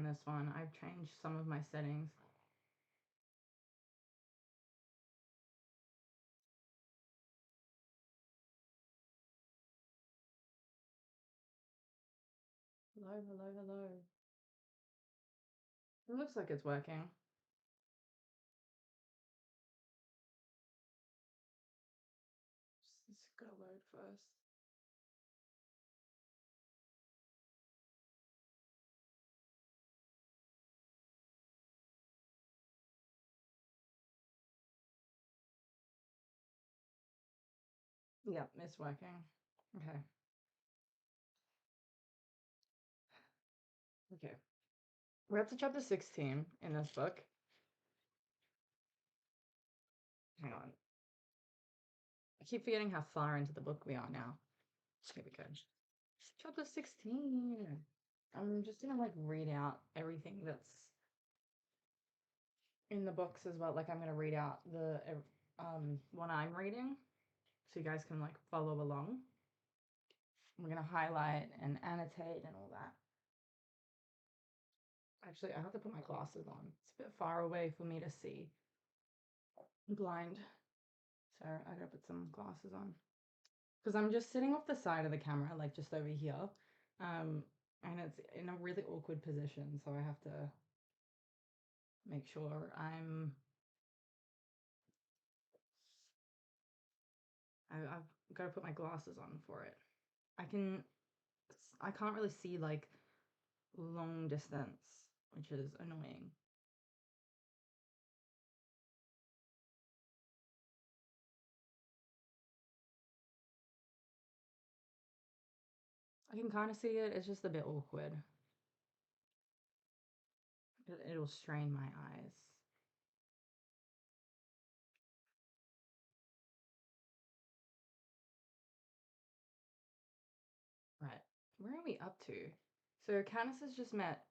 this one. I've changed some of my settings. Hello, hello, hello. It looks like it's working. Just gotta load first. Yep, it's working. Okay. Okay. We're up to chapter 16 in this book. Hang on. I keep forgetting how far into the book we are now. Here we go. Chapter 16. I'm just gonna like read out everything that's in the books as well. Like I'm gonna read out the one I'm reading so you guys can like follow along. We're gonna highlight and annotate and all that. Actually, I have to put my glasses on. It's a bit far away for me to see. I'm blind. So I gotta put some glasses on. Because I'm just sitting off the side of the camera, like just over here. And it's in a really awkward position, so I have to make sure I've got to put my glasses on for it. I can't really see like long distance, which is annoying. I can kind of see it, it's just a bit awkward. It'll strain my eyes. Right, where are we up to? So Candace has just met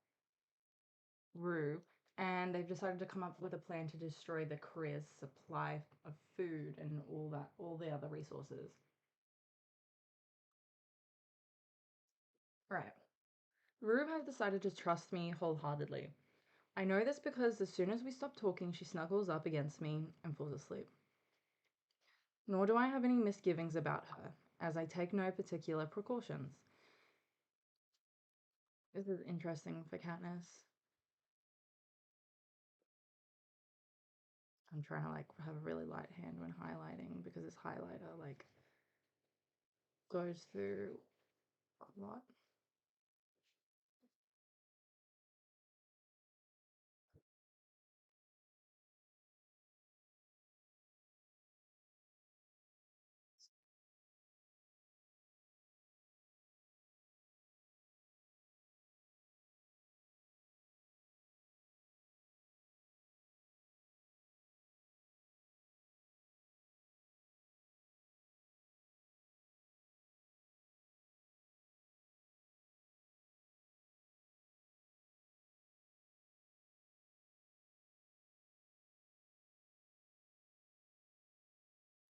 Rue, and they've decided to come up with a plan to destroy the career's supply of food and all the other resources. Right. Rue has decided to trust me wholeheartedly. I know this because as soon as we stop talking, she snuggles up against me and falls asleep. Nor do I have any misgivings about her, as I take no particular precautions. This is interesting for Katniss. I'm trying to like have a really light hand when highlighting because this highlighter like goes through a lot.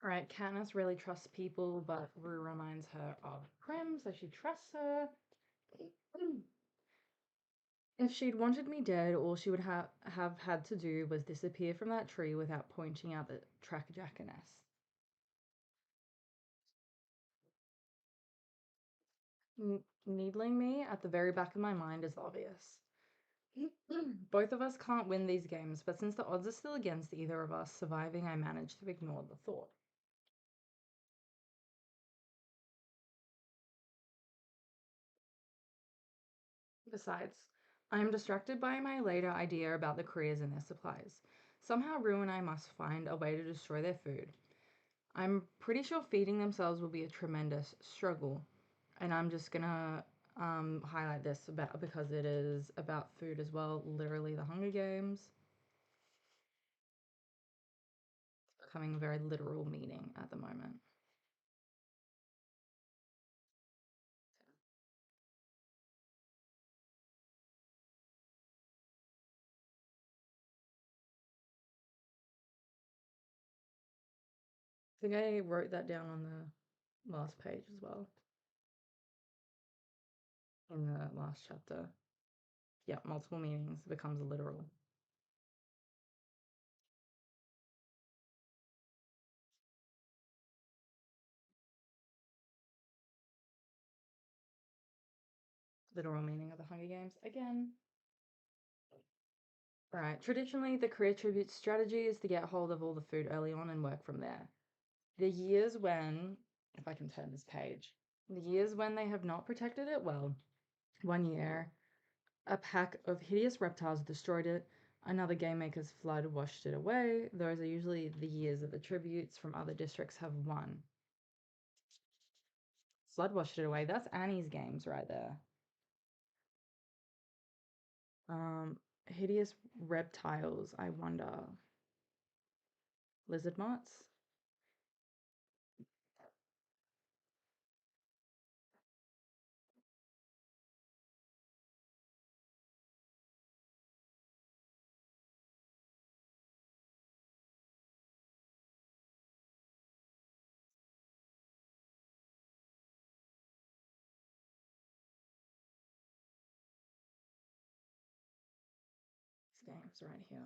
All right, Katniss really trusts people, but Rue reminds her of Prim, so she trusts her. If she'd wanted me dead, all she would have had to do was disappear from that tree without pointing out the track jackass. Needling me at the very back of my mind is obvious. Both of us can't win these games, but since the odds are still against either of us surviving, I manage to ignore the thought. Besides, I am distracted by my later idea about the careers and their supplies. Somehow, Rue and I must find a way to destroy their food. I'm pretty sure feeding themselves will be a tremendous struggle, and I'm just gonna highlight this about because it is about food as well. Literally, the Hunger Games. It's becoming a very literal meaning at the moment. I think I wrote that down on the last page as well. In the last chapter. Yeah, multiple meanings becomes literal. Literal meaning of the Hunger Games again. Right. Traditionally, the career tribute strategy is to get hold of all the food early on and work from there. The years when, if I can turn this page, the years when they have not protected it well. One year, a pack of hideous reptiles destroyed it. Another game maker's flood washed it away. Those are usually the years that the tributes from other districts have won. Flood washed it away. That's Annie's games right there. Hideous reptiles. I wonder. Lizard moths. These games right here.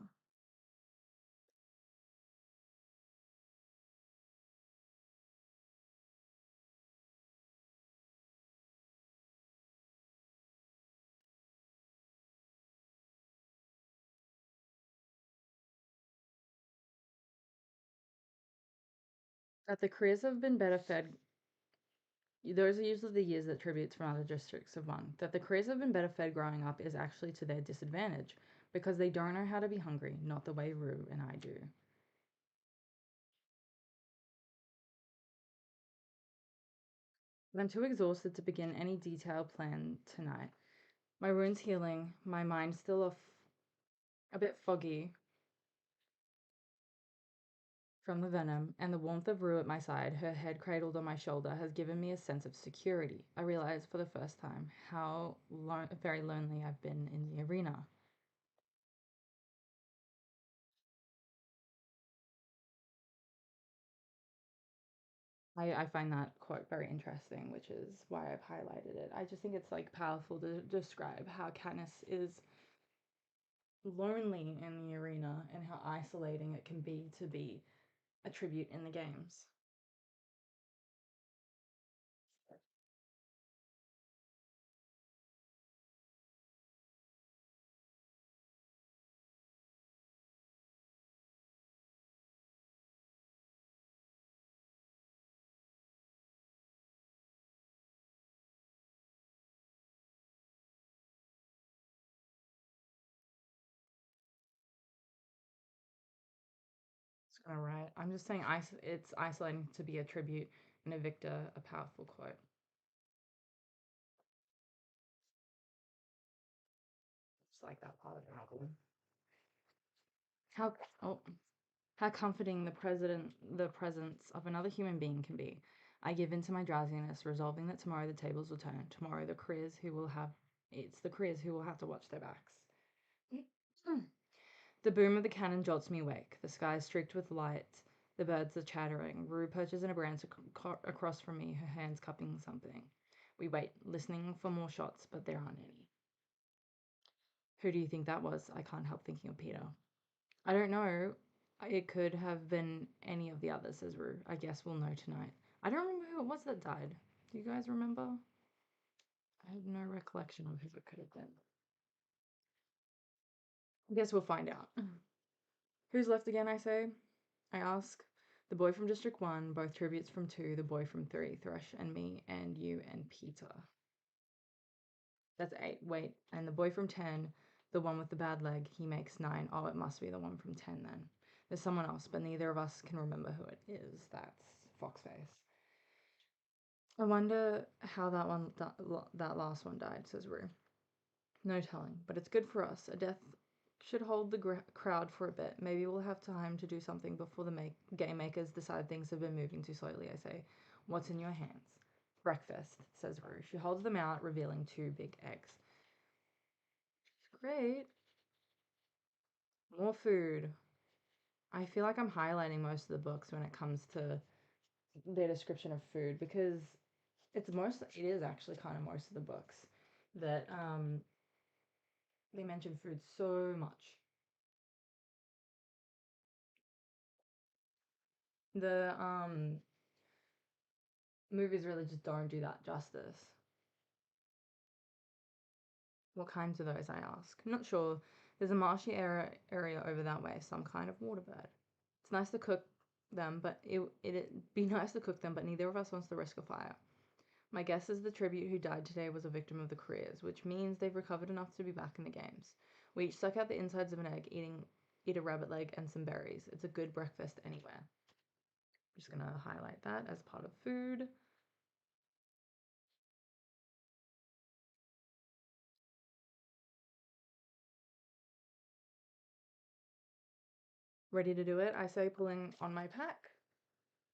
That the careers have been better fed. Those are usually the years that tributes from other districts have won. That the careers have been better fed growing up is actually to their disadvantage because they don't know how to be hungry, not the way Rue and I do. But I'm too exhausted to begin any detailed plan tonight. My wound's healing, my mind's still a bit foggy from the venom, and the warmth of Rue at my side, her head cradled on my shoulder, has given me a sense of security. I realize for the first time how very lonely I've been in the arena. I find that quote very interesting, which is why I've highlighted it. I just think it's like powerful to describe how Katniss is lonely in the arena and how isolating it can be to be a tribute in the games. It's kind of right. I'm just saying it's isolating to be a tribute and a victor, a powerful quote. Just like that part of the novel. How oh how comforting the presence of another human being can be. I give in to my drowsiness, resolving that tomorrow the tables will turn. Tomorrow the careers who will have to watch their backs. The boom of the cannon jolts me awake. The sky is streaked with light. The birds are chattering. Rue perches in a branch across from me, her hands cupping something. We wait, listening for more shots, but there aren't any. Who do you think that was? I can't help thinking of Peter. I don't know. It could have been any of the others, says Rue. I guess we'll know tonight. I don't remember who it was that died. Do you guys remember? I have no recollection of who it could have been. I guess we'll find out. Who's left again, I say? I ask. The boy from District 1, both tributes from 2, the boy from 3, Thresh and me, and you and Peter. That's 8. Wait, and the boy from 10, the one with the bad leg, he makes 9. Oh, it must be the one from 10 then. There's someone else, but neither of us can remember who it is. That's Foxface. I wonder how that last one died, says Rue. No telling, but it's good for us. A death should hold the crowd for a bit. Maybe we'll have time to do something before the game makers decide things have been moving too slowly, I say. What's in your hands? Breakfast, says Rue. She holds them out, revealing 2 big eggs. Great. More food. I feel like I'm highlighting most of the books when it comes to their description of food because it is actually kind of most of the books that They mention food so much. The movies really just don't do that justice. What kinds are those, I ask? Not sure. There's a marshy area over that way, some kind of water bird. It's nice to cook them, but it'd be nice to cook them, but neither of us wants to risk a fire. My guess is the tribute who died today was a victim of the careers, which means they've recovered enough to be back in the games. We each suck out the insides of an egg, eat a rabbit leg and some berries. It's a good breakfast anywhere. I'm just gonna highlight that as part of food. Ready to do it? I say, pulling on my pack.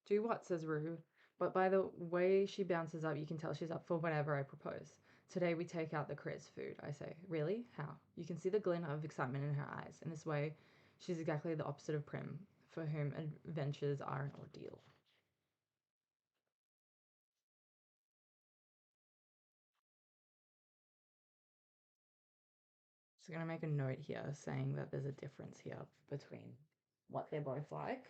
Do what? Says Rue. But by the way she bounces up, you can tell she's up for whatever I propose. Today we take out the Chris food, I say. Really? How? You can see the glint of excitement in her eyes. In this way, she's exactly the opposite of Prim, for whom adventures are an ordeal. So I'm going to make a note here saying that there's a difference here between what they're both like.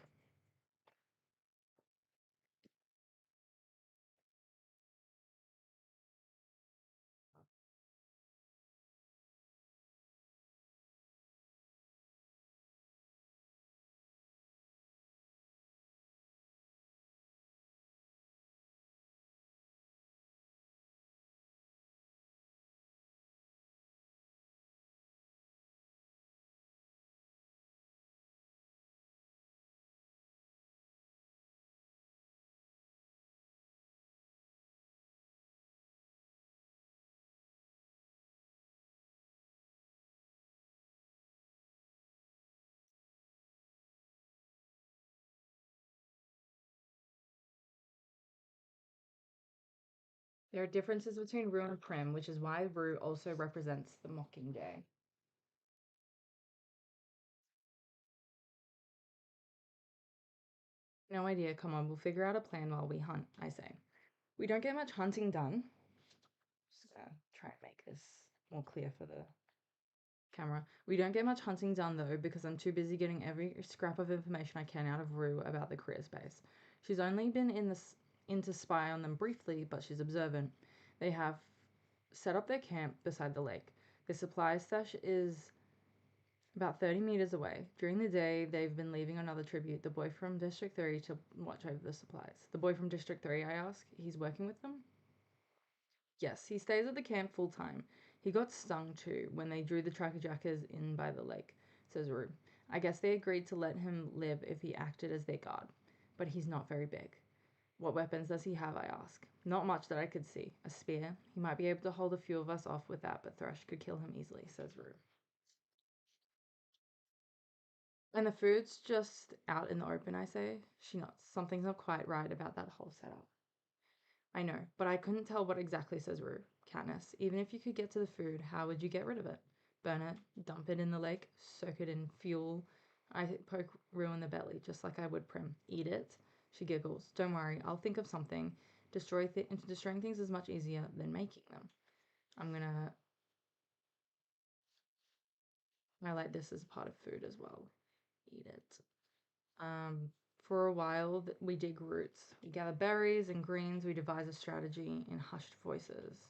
There are differences between Rue and Prim, which is why Rue also represents the Mockingjay. No idea, come on, we'll figure out a plan while we hunt, I say. We don't get much hunting done. Just gonna try and make this more clear for the camera. We don't get much hunting done though because I'm too busy getting every scrap of information I can out of Rue about the career space. She's only been in to spy on them briefly, but she's observant. They have set up their camp beside the lake. The supply stash is about 30 meters away. During the day, they've been leaving another tribute, the boy from District 3, to watch over the supplies. The boy from District 3, I ask, he's working with them? Yes, he stays at the camp full time. He got stung too when they drew the tracker jackers in by the lake, says Rue. I guess they agreed to let him live if he acted as their guard. But he's not very big. What weapons does he have, I ask. Not much that I could see. A spear. He might be able to hold a few of us off with that, but Thresh could kill him easily, says Rue. And the food's just out in the open, I say. She nods. Something's not quite right about that whole setup. I know, but I couldn't tell what exactly, says Rue. Katniss, even if you could get to the food, how would you get rid of it? Burn it, dump it in the lake, soak it in fuel. I poke Rue in the belly, just like I would Prim. Eat it? She giggles. Don't worry, I'll think of something. Destroying things is much easier than making them. I'm gonna highlight this as part of food as well. Eat it. Um, for a while, we dig roots. We gather berries and greens. We devise a strategy in hushed voices.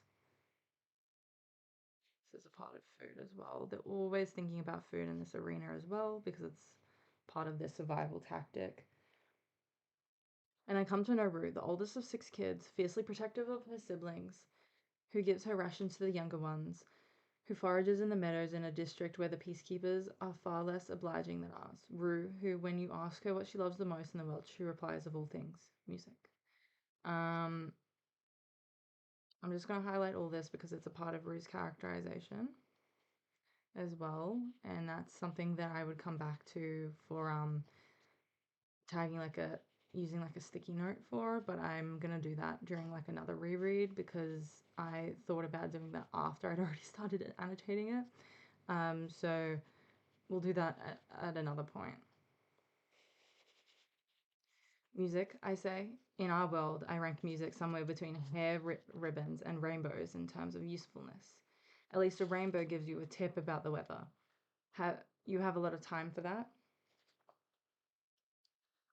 This is a part of food as well. They're always thinking about food in this arena as well because it's part of their survival tactic. And I come to know Rue, the oldest of 6 kids, fiercely protective of her siblings, who gives her rations to the younger ones, who forages in the meadows in a district where the peacekeepers are far less obliging than ours. Rue, who, when you ask her what she loves the most in the world, she replies, of all things, music. Um, I'm just going to highlight all this because it's a part of Rue's characterization as well, and that's something that I would come back to for tagging like a using like a sticky note for, but I'm gonna do that during like another reread because I thought about doing that after I'd already started annotating it. So we'll do that at another point. Music, I say. In our world, I rank music somewhere between hair ribbons and rainbows in terms of usefulness. At least a rainbow gives you a tip about the weather. You have a lot of time for that?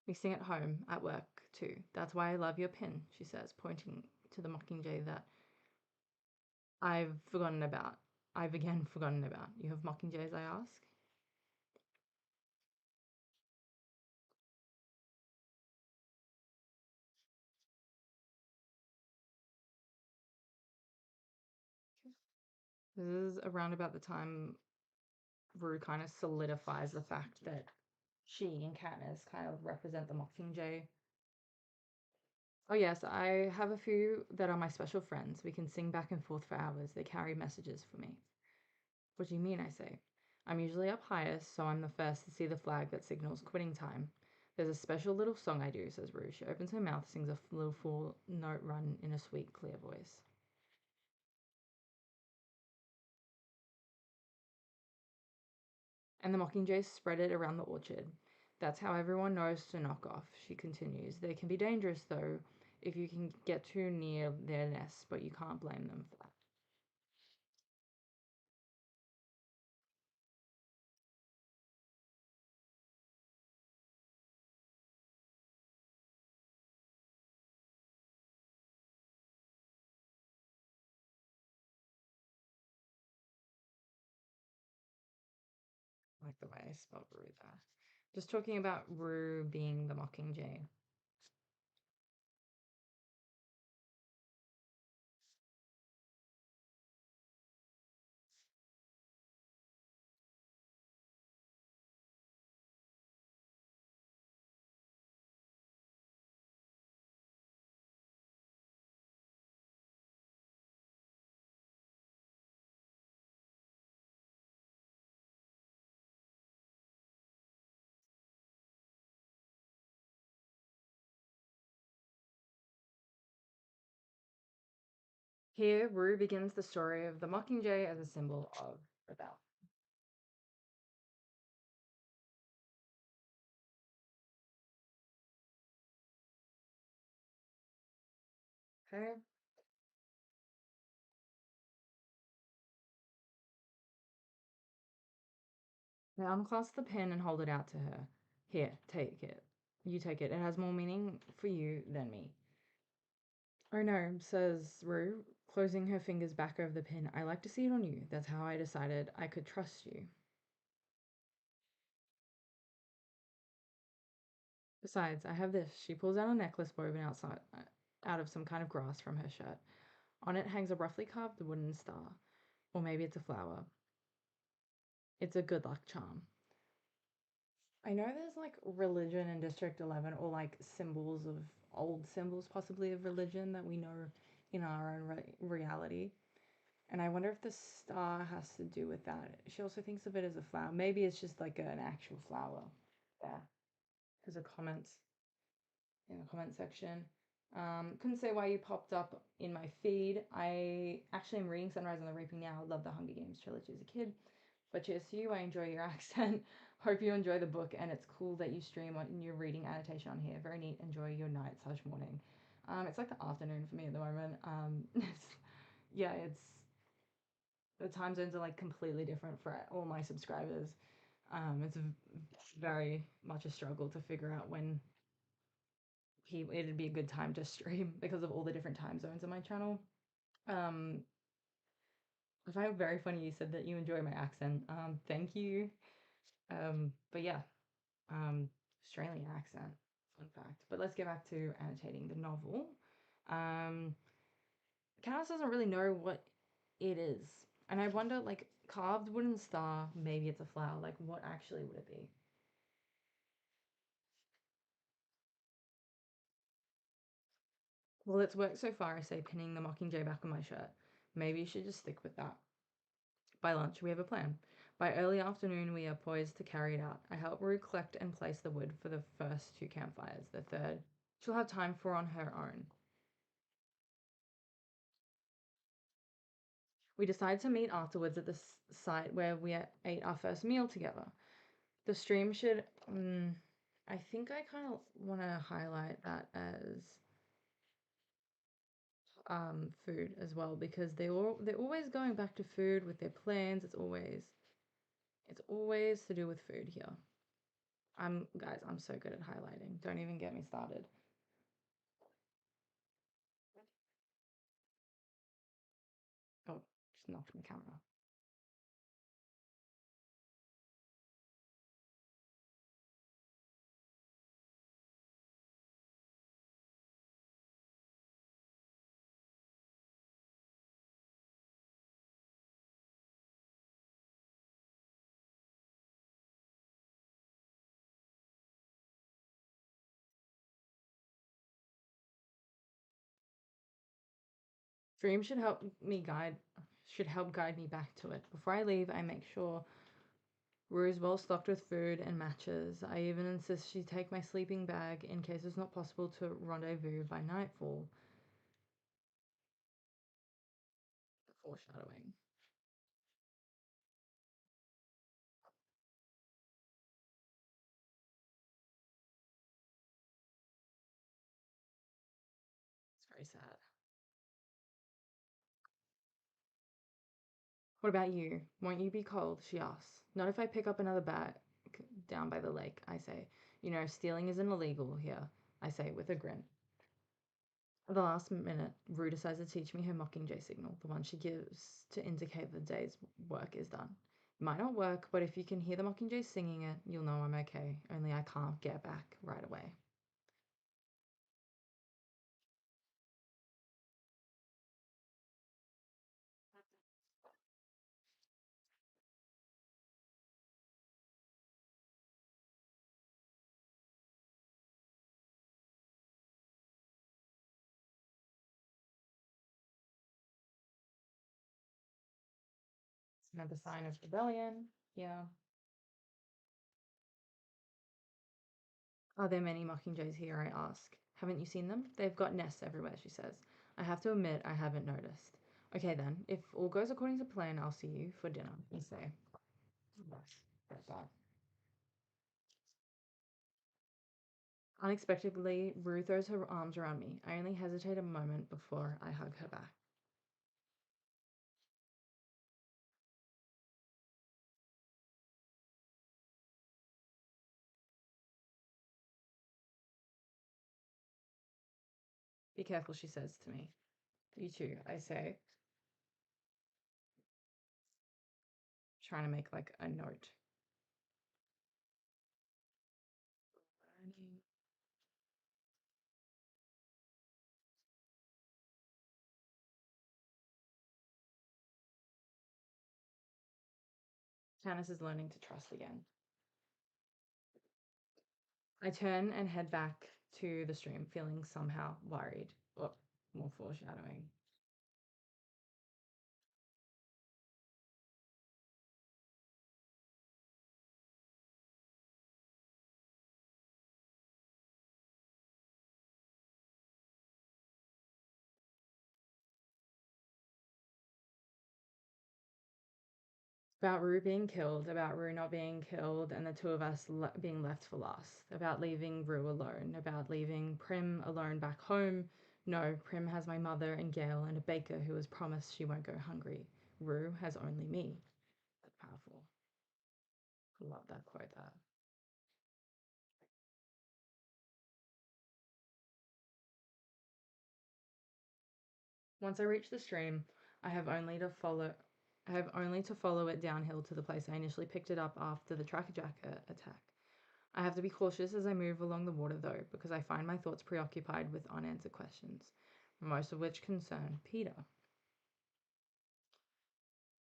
We sing at home, at work, too. That's why I love your pin, she says, pointing to the mockingjay that I've forgotten about. I've again forgotten about. You have mockingjays, I ask? This is around about the time Rue kind of solidifies the fact that she and Katniss kind of represent the Mockingjay. Oh, yes, I have a few that are my special friends. We can sing back and forth for hours. They carry messages for me. What do you mean? I say. I'm usually up highest, so I'm the first to see the flag that signals quitting time. There's a special little song I do, says Rue. She opens her mouth, sings a little full note run in a sweet, clear voice. And the mockingjays spread it around the orchard. That's how everyone knows to knock off, she continues. They can be dangerous, though, if you can get too near their nests, but you can't blame them for that. I like the way I spelled Rue there. Just talking about Rue being the mockingjay. Here, Rue begins the story of the mockingjay as a symbol of rebellion. Okay. Now unclasp the pen and hold it out to her. Here, take it. You take it. It has more meaning for you than me. Oh no, says Rue, closing her fingers back over the pen. I like to see it on you. That's how I decided I could trust you. Besides, I have this. She pulls out a necklace woven out of some kind of grass from her shirt. On it hangs a roughly carved wooden star. Or maybe it's a flower. It's a good luck charm. I know there's like religion in District 11 or like symbols of old symbols, possibly of religion that we know in our own reality. And I wonder if the star has to do with that. She also thinks of it as a flower. Maybe it's just like an actual flower. Yeah. There's a comment in the comment section. Couldn't say why you popped up in my feed. I actually am reading Sunrise on the Reaping now. I love the Hunger Games trilogy as a kid. But cheers to you. I enjoy your accent. Hope you enjoy the book, and it's cool that you stream on your reading annotation on here. Very neat. Enjoy your night/morning. It's like the afternoon for me at the moment. Yeah, it's the time zones are like completely different for all my subscribers. It's very much a struggle to figure out when it'd be a good time to stream because of all the different time zones on my channel. Um, I find it very funny you said that you enjoy my accent. Thank you. But yeah, um, Australian accent, fun fact. But let's get back to annotating the novel. Um, Candace doesn't really know what it is, and I wonder, like, carved wooden star. Maybe it's a flower. Like, what actually would it be? Well, it's worked so far. I say, pinning the mockingjay back on my shirt. Maybe you should just stick with that. By lunch, we have a plan. By early afternoon, we are poised to carry it out. I help Rue collect and place the wood for the first two campfires. The third, she'll have time for on her own. We decide to meet afterwards at the site where we ate our first meal together. The stream should. I think I kind of want to highlight that as food as well because they're always going back to food with their plans. It's always to do with food here. I'm so good at highlighting. Don't even get me started. Oh, just knocked my camera. Dream should help guide me back to it. Before I leave, I make sure Rue is well stocked with food and matches. I even insist she take my sleeping bag in case it's not possible to rendezvous by nightfall. Foreshadowing. It's very sad. What about you? Won't you be cold? She asks. Not if I pick up another bag down by the lake, I say. You know, stealing isn't illegal here, I say with a grin. At the last minute, Rue decides to teach me her Mockingjay signal, the one she gives to indicate the day's work is done. It might not work, but if you can hear the Mockingjay singing it, you'll know I'm okay, only I can't get back right away. It's another sign of rebellion. Yeah. Are there many Mockingjays here? I ask. Haven't you seen them? They've got nests everywhere, she says. I have to admit, I haven't noticed. Okay then, if all goes according to plan, I'll see you for dinner, you say. Yes, get that. Unexpectedly, Rue throws her arms around me. I only hesitate a moment before I hug her back. Be careful, she says to me. You too, I say, trying to make like a note. Janice is learning to trust again. I turn and head back to the stream, feeling somehow worried. Oh, more foreshadowing. About Rue being killed, about Rue not being killed, and the two of us being left for last. About leaving Rue alone, about leaving Prim alone back home. No, Prim has my mother and Gail and a baker who has promised she won't go hungry. Rue has only me. That's powerful. Love that quote there. Once I reach the stream, I have only to follow I have only to follow it downhill to the place I initially picked it up after the tracker jacket attack. I have to be cautious as I move along the water though, because I find my thoughts preoccupied with unanswered questions, most of which concern Peter.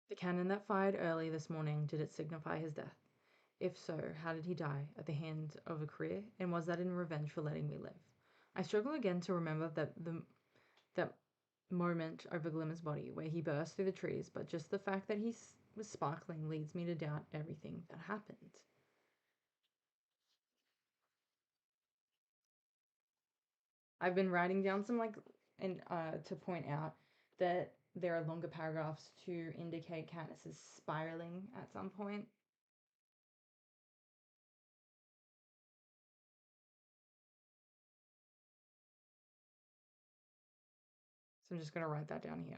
The cannon that fired early this morning, did it signify his death? If so, how did he die? At the hand of a career? And was that in revenge for letting me live? I struggle again to remember that moment over Glimmer's body where he burst through the trees, but just the fact that he was sparkling leads me to doubt everything that happened. I've been writing down some and to point out that there are longer paragraphs to indicate Katniss is spiraling at some point. So I'm just going to write that down here.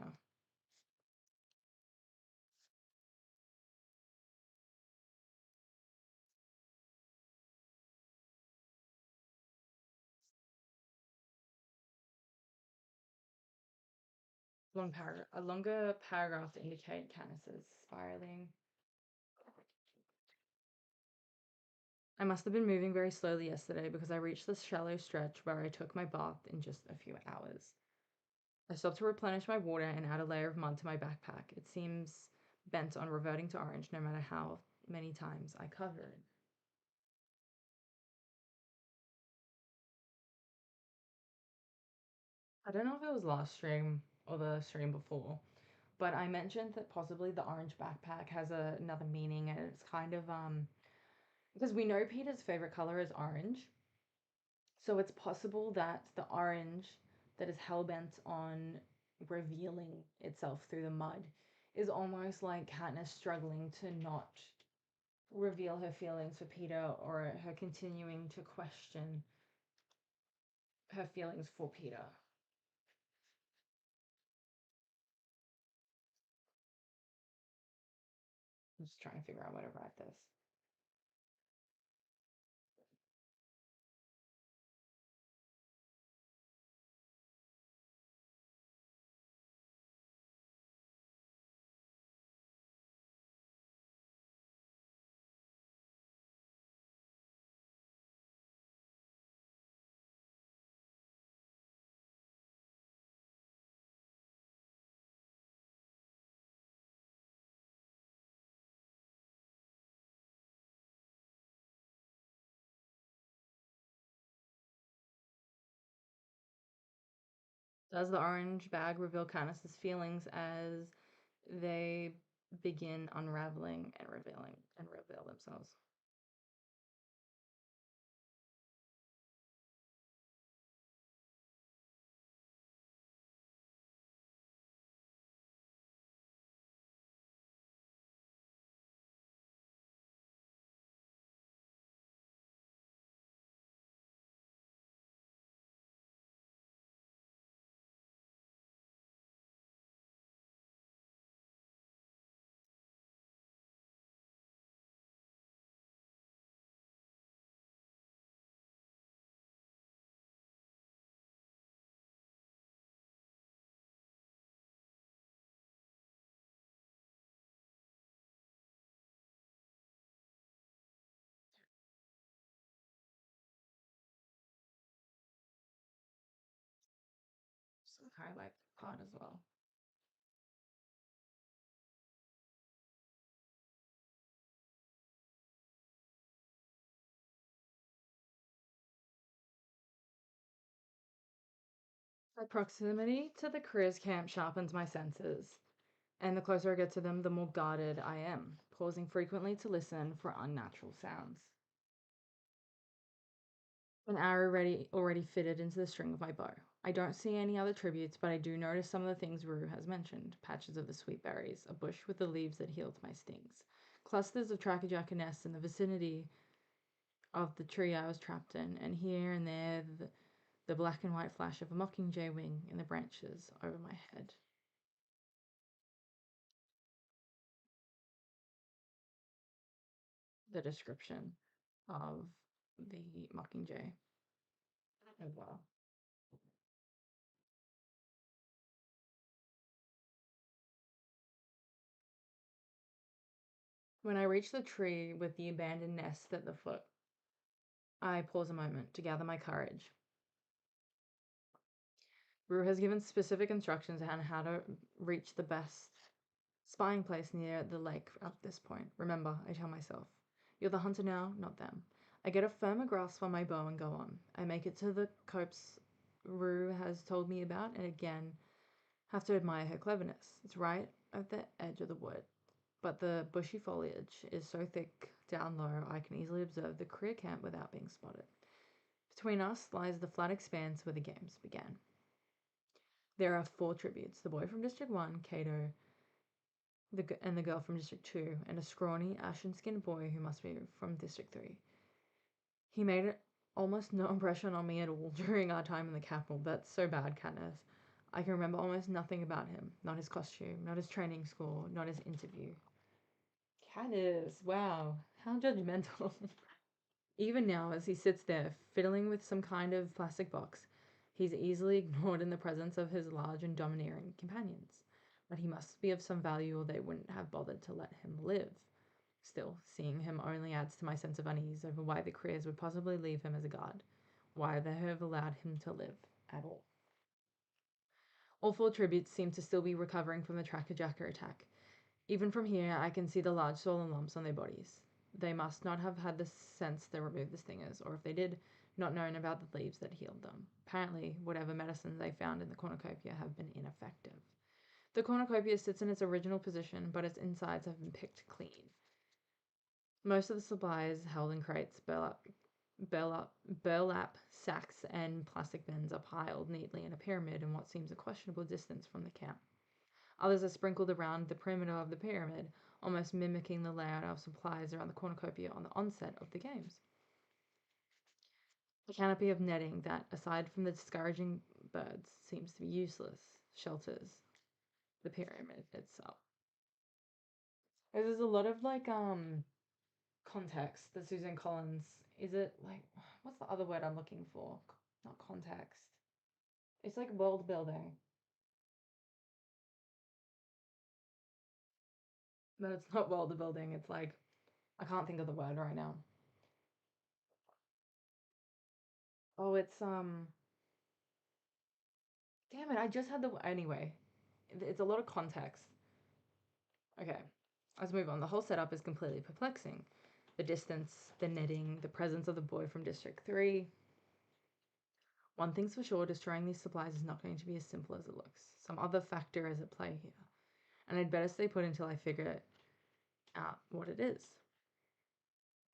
A longer paragraph to indicate Candace's spiraling. I must have been moving very slowly yesterday because I reached this shallow stretch where I took my bath in just a few hours. I stopped to replenish my water and add a layer of mud to my backpack. It seems bent on reverting to orange no matter how many times I cover it. I don't know if it was last stream or the stream before, but I mentioned that possibly the orange backpack has another meaning, and it's kind of because we know Peter's favorite color is orange, so it's possible that the orange that is hell bent on revealing itself through the mud is almost like Katniss struggling to not reveal her feelings for Peter, or her continuing to question her feelings for Peter. I'm just trying to figure out where to write this. Does the orange bag reveal Candace's feelings as they begin unraveling and revealing and reveal themselves? Some highlight part as well. My proximity to the careers camp sharpens my senses, and the closer I get to them, the more guarded I am, pausing frequently to listen for unnatural sounds. An arrow already fitted into the string of my bow. I don't see any other tributes, but I do notice some of the things Rue has mentioned: patches of the sweet berries, a bush with the leaves that healed my stings, clusters of trackerjacker nests in the vicinity of the tree I was trapped in, and here and there the black and white flash of a mockingjay wing in the branches over my head. The description of the mockingjay as well. When I reach the tree with the abandoned nest at the foot, I pause a moment to gather my courage. Rue has given specific instructions on how to reach the best spying place near the lake at this point. Remember, I tell myself, you're the hunter now, not them. I get a firmer grasp on my bow and go on. I make it to the copse Rue has told me about, and again, have to admire her cleverness. It's right at the edge of the wood, but the bushy foliage is so thick down low I can easily observe the career camp without being spotted. Between us lies the flat expanse where the games began. There are 4 tributes: the boy from District 1, Cato, and the girl from District 2, and a scrawny, ashen-skinned boy who must be from District 3. He made almost no impression on me at all during our time in the capital. That's so bad, Katniss. I can remember almost nothing about him. Not his costume, not his training school, not his interview. Caddis, wow, how judgmental. Even now, as he sits there, fiddling with some kind of plastic box, he's easily ignored in the presence of his large and domineering companions. But he must be of some value, or they wouldn't have bothered to let him live. Still, seeing him only adds to my sense of unease over why the Krias would possibly leave him as a guard, why they have allowed him to live at all. All four tributes seem to still be recovering from the Tracker Jacker attack. Even from here, I can see the large swollen lumps on their bodies. They must not have had the sense to remove the stingers, or if they did, not known about the leaves that healed them. Apparently, whatever medicines they found in the cornucopia have been ineffective. The cornucopia sits in its original position, but its insides have been picked clean. Most of the supplies held in crates, burlap sacks, and plastic bins are piled neatly in a pyramid in what seems a questionable distance from the camp. Others are sprinkled around the perimeter of the pyramid, almost mimicking the layout of supplies around the cornucopia on the onset of the games. A canopy of netting that, aside from the discouraging birds, seems to be useless, shelters the pyramid itself. There's a lot of context that Suzanne Collins, is it like, what's the other word I'm looking for? Not context. It's like world building, but it's not world building. It's like, I can't think of the word right now. Oh, damn it, I just had the, anyway, it's a lot of context. Okay, let's move on. The whole setup is completely perplexing. The distance, the netting, the presence of the boy from District 3. One thing's for sure, destroying these supplies is not going to be as simple as it looks. Some other factor is at play here. And I'd better stay put until I figure out what it is.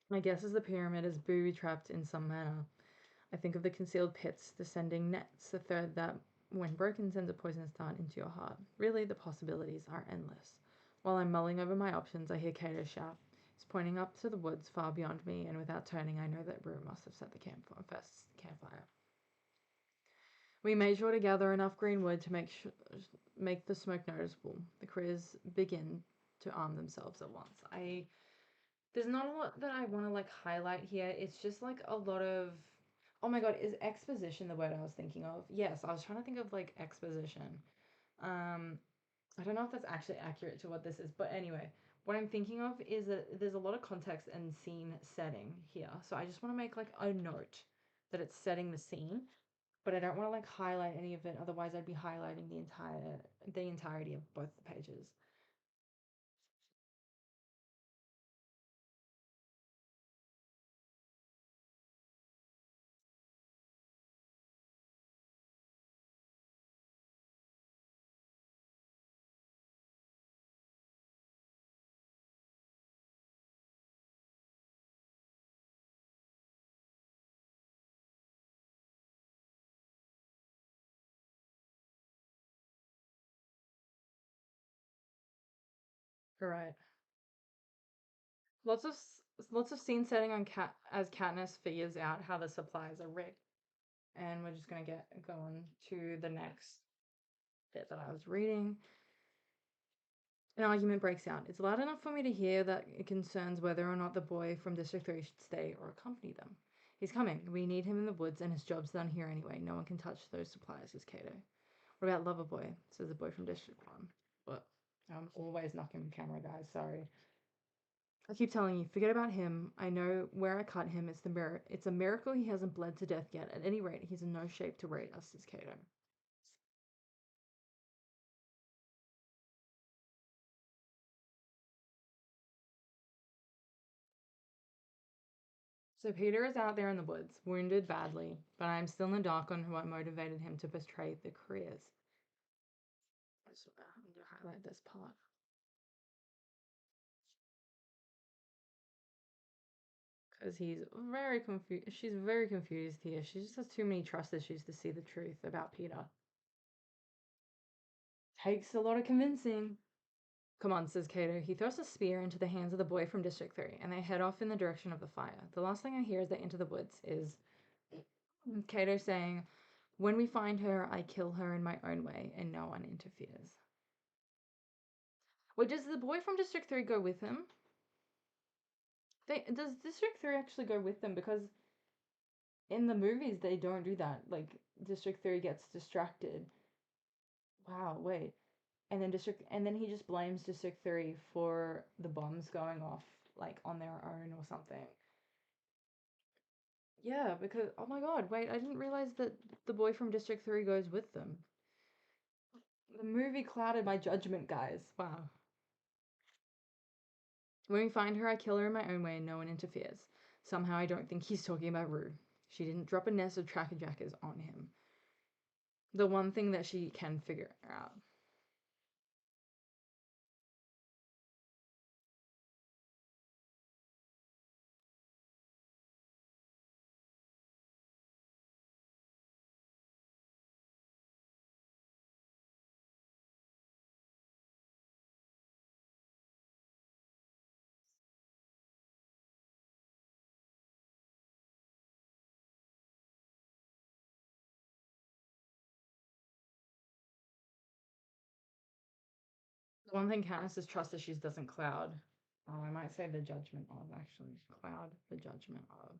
My guess is the pyramid is booby-trapped in some manner. I think of the concealed pits, the sending nets, the thread that, when broken, sends a poisonous dart into your heart. Really, the possibilities are endless. While I'm mulling over my options, I hear Cato shout. He's pointing up to the woods far beyond me, and without turning, I know that Rue must have set the first campfire. We made sure to gather enough green wood to make the smoke noticeable. The Krias begin to arm themselves at once. There's not a lot that I want to highlight here. It's just a lot of, oh my god, is exposition the word I was thinking of? Yes, I was trying to think of exposition. I don't know if that's actually accurate to what this is, but anyway, what I'm thinking of is that there's a lot of context and scene setting here. So I just want to make a note that it's setting the scene, but I don't want to highlight any of it. Otherwise, I'd be highlighting the entirety of both the pages. Right. Lots of lots of scene setting on as Katniss figures out how the supplies are rigged, and we're just gonna get going to the next bit that I was reading. An argument breaks out. It's loud enough for me to hear that it concerns whether or not the boy from District 3 should stay or accompany them. He's coming. We need him in the woods, and his job's done here anyway. No one can touch those supplies, says Cato. What about Loverboy? Says the boy from District 1. But I'm always knocking the camera, guys. Sorry. I keep telling you, forget about him. I know where I cut him. It's a miracle he hasn't bled to death yet. At any rate, he's in no shape to rate us, says Cato. So Peter is out there in the woods, wounded badly, but I'm still in the dark on what motivated him to betray the careers. I'm going to highlight this part. Because he's very confused. She's very confused here. She just has too many trust issues to see the truth about Peter. Takes a lot of convincing. Come on, says Cato. He throws a spear into the hands of the boy from District 3, and they head off in the direction of the fire. The last thing I hear as they enter the woods is Cato saying, When we find her, I kill her in my own way and no one interferes. Wait, does the boy from District 3 go with him? Does District 3 actually go with them? Because in the movies, they don't do that. Like, District 3 gets distracted. Wow, wait. And then he just blames District 3 for the bombs going off, like, on their own or something. Yeah, because, oh my god, wait, I didn't realize that the boy from District 3 goes with them. The movie clouded my judgment, guys. Wow. When we find her, I kill her in my own way and no one interferes. Somehow I don't think he's talking about Rue. She didn't drop a nest of tracker jackers on him. The one thing that she can figure out. The one thing Katniss is trust that she doesn't cloud. Oh, I might say the judgment of, actually. Cloud the judgment of.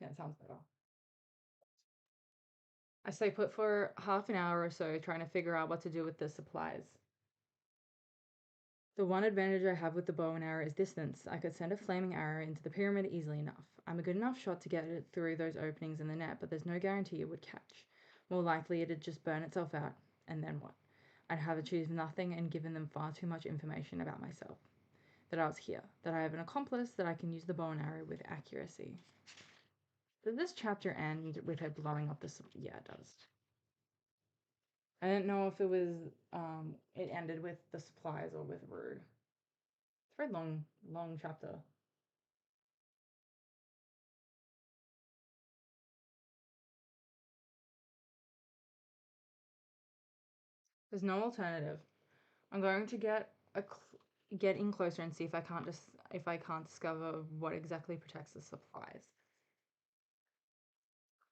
Yeah, it sounds better. I stay put for half an hour or so trying to figure out what to do with the supplies. The one advantage I have with the bow and arrow is distance. I could send a flaming arrow into the pyramid easily enough. I'm a good enough shot to get it through those openings in the net, but there's no guarantee it would catch. More likely it'd just burn itself out, and then what? I'd have achieved nothing and given them far too much information about myself. That I was here, that I have an accomplice, that I can use the bow and arrow with accuracy. Did this chapter end with her blowing up the... Yeah, it does. I didn't know if it was, it ended with the supplies or with Rue. It's a very long, long chapter. There's no alternative. I'm going to get in closer and see if I can't discover what exactly protects the supplies.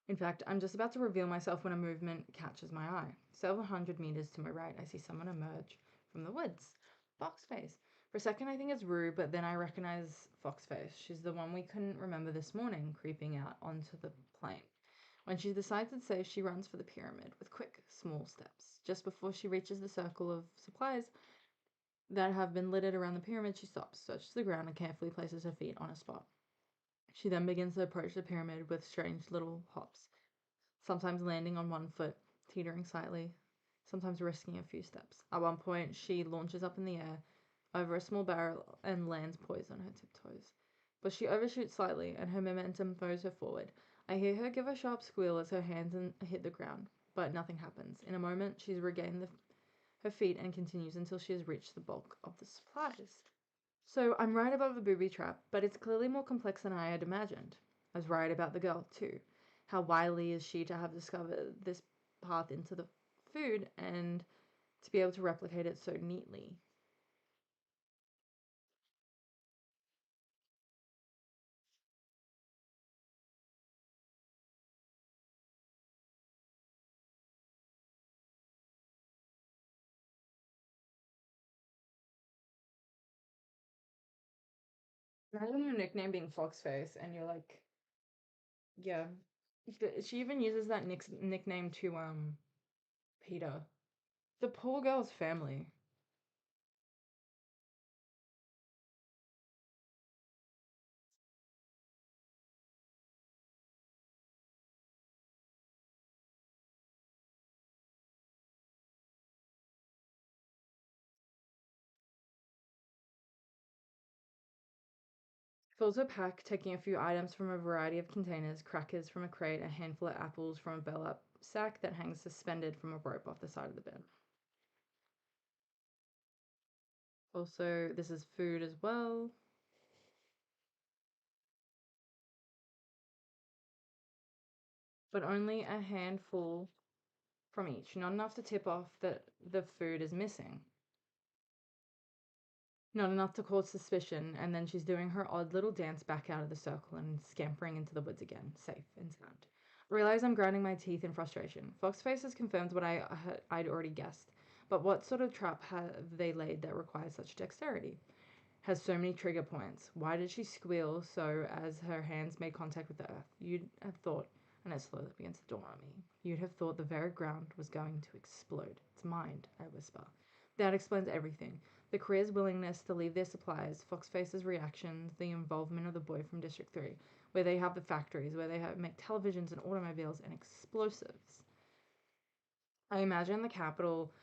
In fact, I'm just about to reveal myself when a movement catches my eye. Several hundred meters to my right, I see someone emerge from the woods. Foxface. For a second, I think it's Rue, but then I recognize Foxface. She's the one we couldn't remember this morning, creeping out onto the plain. When she decides it's safe, she runs for the pyramid with quick, small steps. Just before she reaches the circle of supplies that have been littered around the pyramid, she stops, searches the ground, and carefully places her feet on a spot. She then begins to approach the pyramid with strange little hops, sometimes landing on one foot, teetering slightly, sometimes risking a few steps. At one point, she launches up in the air over a small barrel and lands poised on her tiptoes. But she overshoots slightly, and her momentum throws her forward. I hear her give a sharp squeal as her hands hit the ground, but nothing happens. In a moment, she's regained her feet and continues until she has reached the bulk of the supplies. So I'm right about the booby trap, but it's clearly more complex than I had imagined. I was right about the girl, too. How wily is she to have discovered this path into the food and to be able to replicate it so neatly? Imagine your nickname being Foxface, and you're like, yeah. She even uses that nickname to Peter. The poor girl's family. Fills her pack, taking a few items from a variety of containers, crackers from a crate, a handful of apples from a bell-up sack that hangs suspended from a rope off the side of the bed. Also, this is food as well, but only a handful from each, not enough to tip off that the food is missing. Not enough to cause suspicion, and then she's doing her odd little dance back out of the circle and scampering into the woods again, safe and sound. I realize I'm grinding my teeth in frustration. Foxface has confirmed what I'd already guessed, but what sort of trap have they laid that requires such dexterity? Has so many trigger points. Why did she squeal so as her hands made contact with the earth? You'd have thought, and it slowly begins to dawn on me, you'd have thought the very ground was going to explode. It's mind, I whisper. That explains everything. The career's willingness to leave their supplies, Foxface's reactions, the involvement of the boy from District 3, where they have the factories, where they make televisions and automobiles and explosives. I imagine in the capital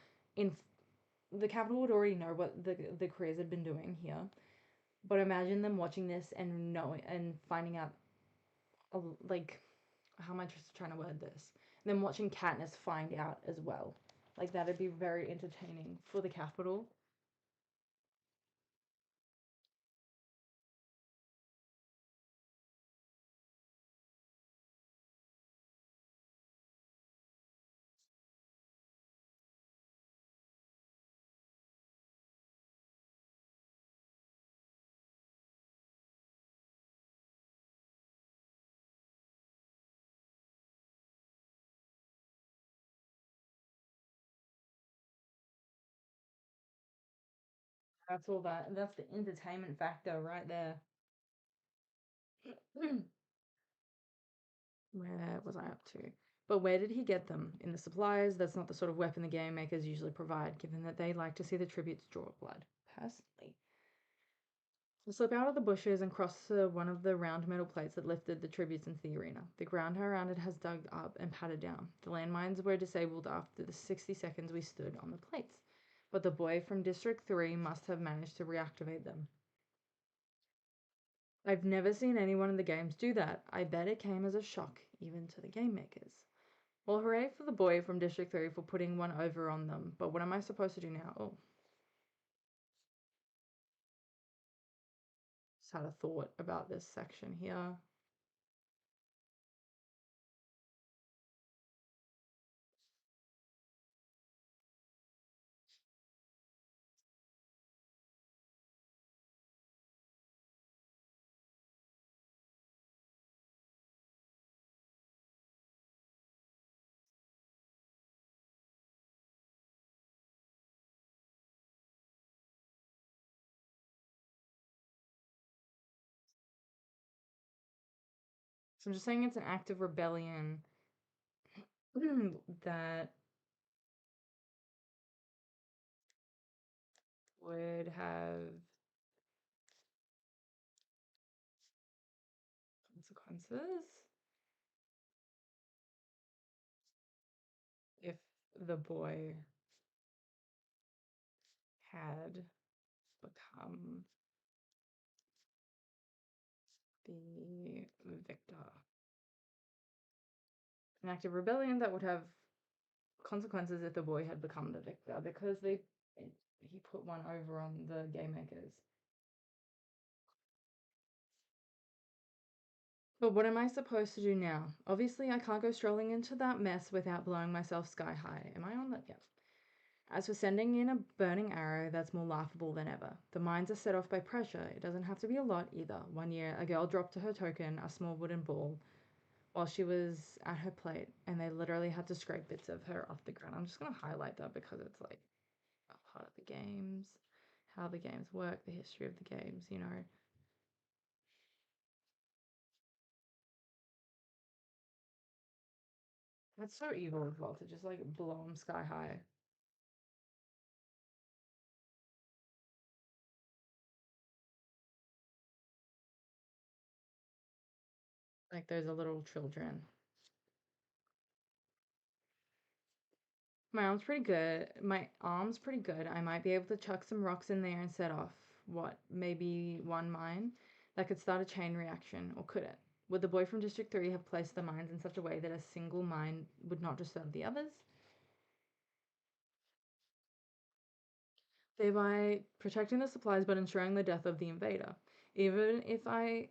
would already know what the careers had been doing here, but imagine them watching this and knowing and finding out, like, how am I just trying to word this? And then watching Katniss find out as well. Like, that'd be very entertaining for the capital. That's all that. That's the entertainment factor right there. Where was I up to? But where did he get them? In the supplies? That's not the sort of weapon the game makers usually provide, given that they like to see the tributes draw blood. Personally, we slip out of the bushes and cross one of the round metal plates that lifted the tributes into the arena. The ground around it has dug up and patted down. The landmines were disabled after the 60 seconds we stood on the plates, but the boy from District 3 must have managed to reactivate them. I've never seen anyone in the games do that. I bet it came as a shock, even to the game makers. Well, hooray for the boy from District 3 for putting one over on them, but what am I supposed to do now? Oh, just had a thought about this section here. So I'm just saying it's an act of rebellion that would have consequences if the boy had become the victor. An act of rebellion that would have consequences if the boy had become the victor because he put one over on the game makers. But what am I supposed to do now? Obviously, I can't go strolling into that mess without blowing myself sky high. Am I on that? Yep. As for sending in a burning arrow, that's more laughable than ever. The mines are set off by pressure. It doesn't have to be a lot either. One year, a girl dropped her token, a small wooden ball, while she was at her plate, and they literally had to scrape bits of her off the ground. I'm just going to highlight that because it's like a part of the games, how the games work, the history of the games, you know. That's so evil as well to just like blow them sky high. Like there's a little children. My arm's pretty good. My arm's pretty good. I might be able to chuck some rocks in there and set off what, maybe one mine that could start a chain reaction, or could it? Would the boy from District 3 have placed the mines in such a way that a single mine would not disturb the others? Thereby protecting the supplies but ensuring the death of the invader. Even if I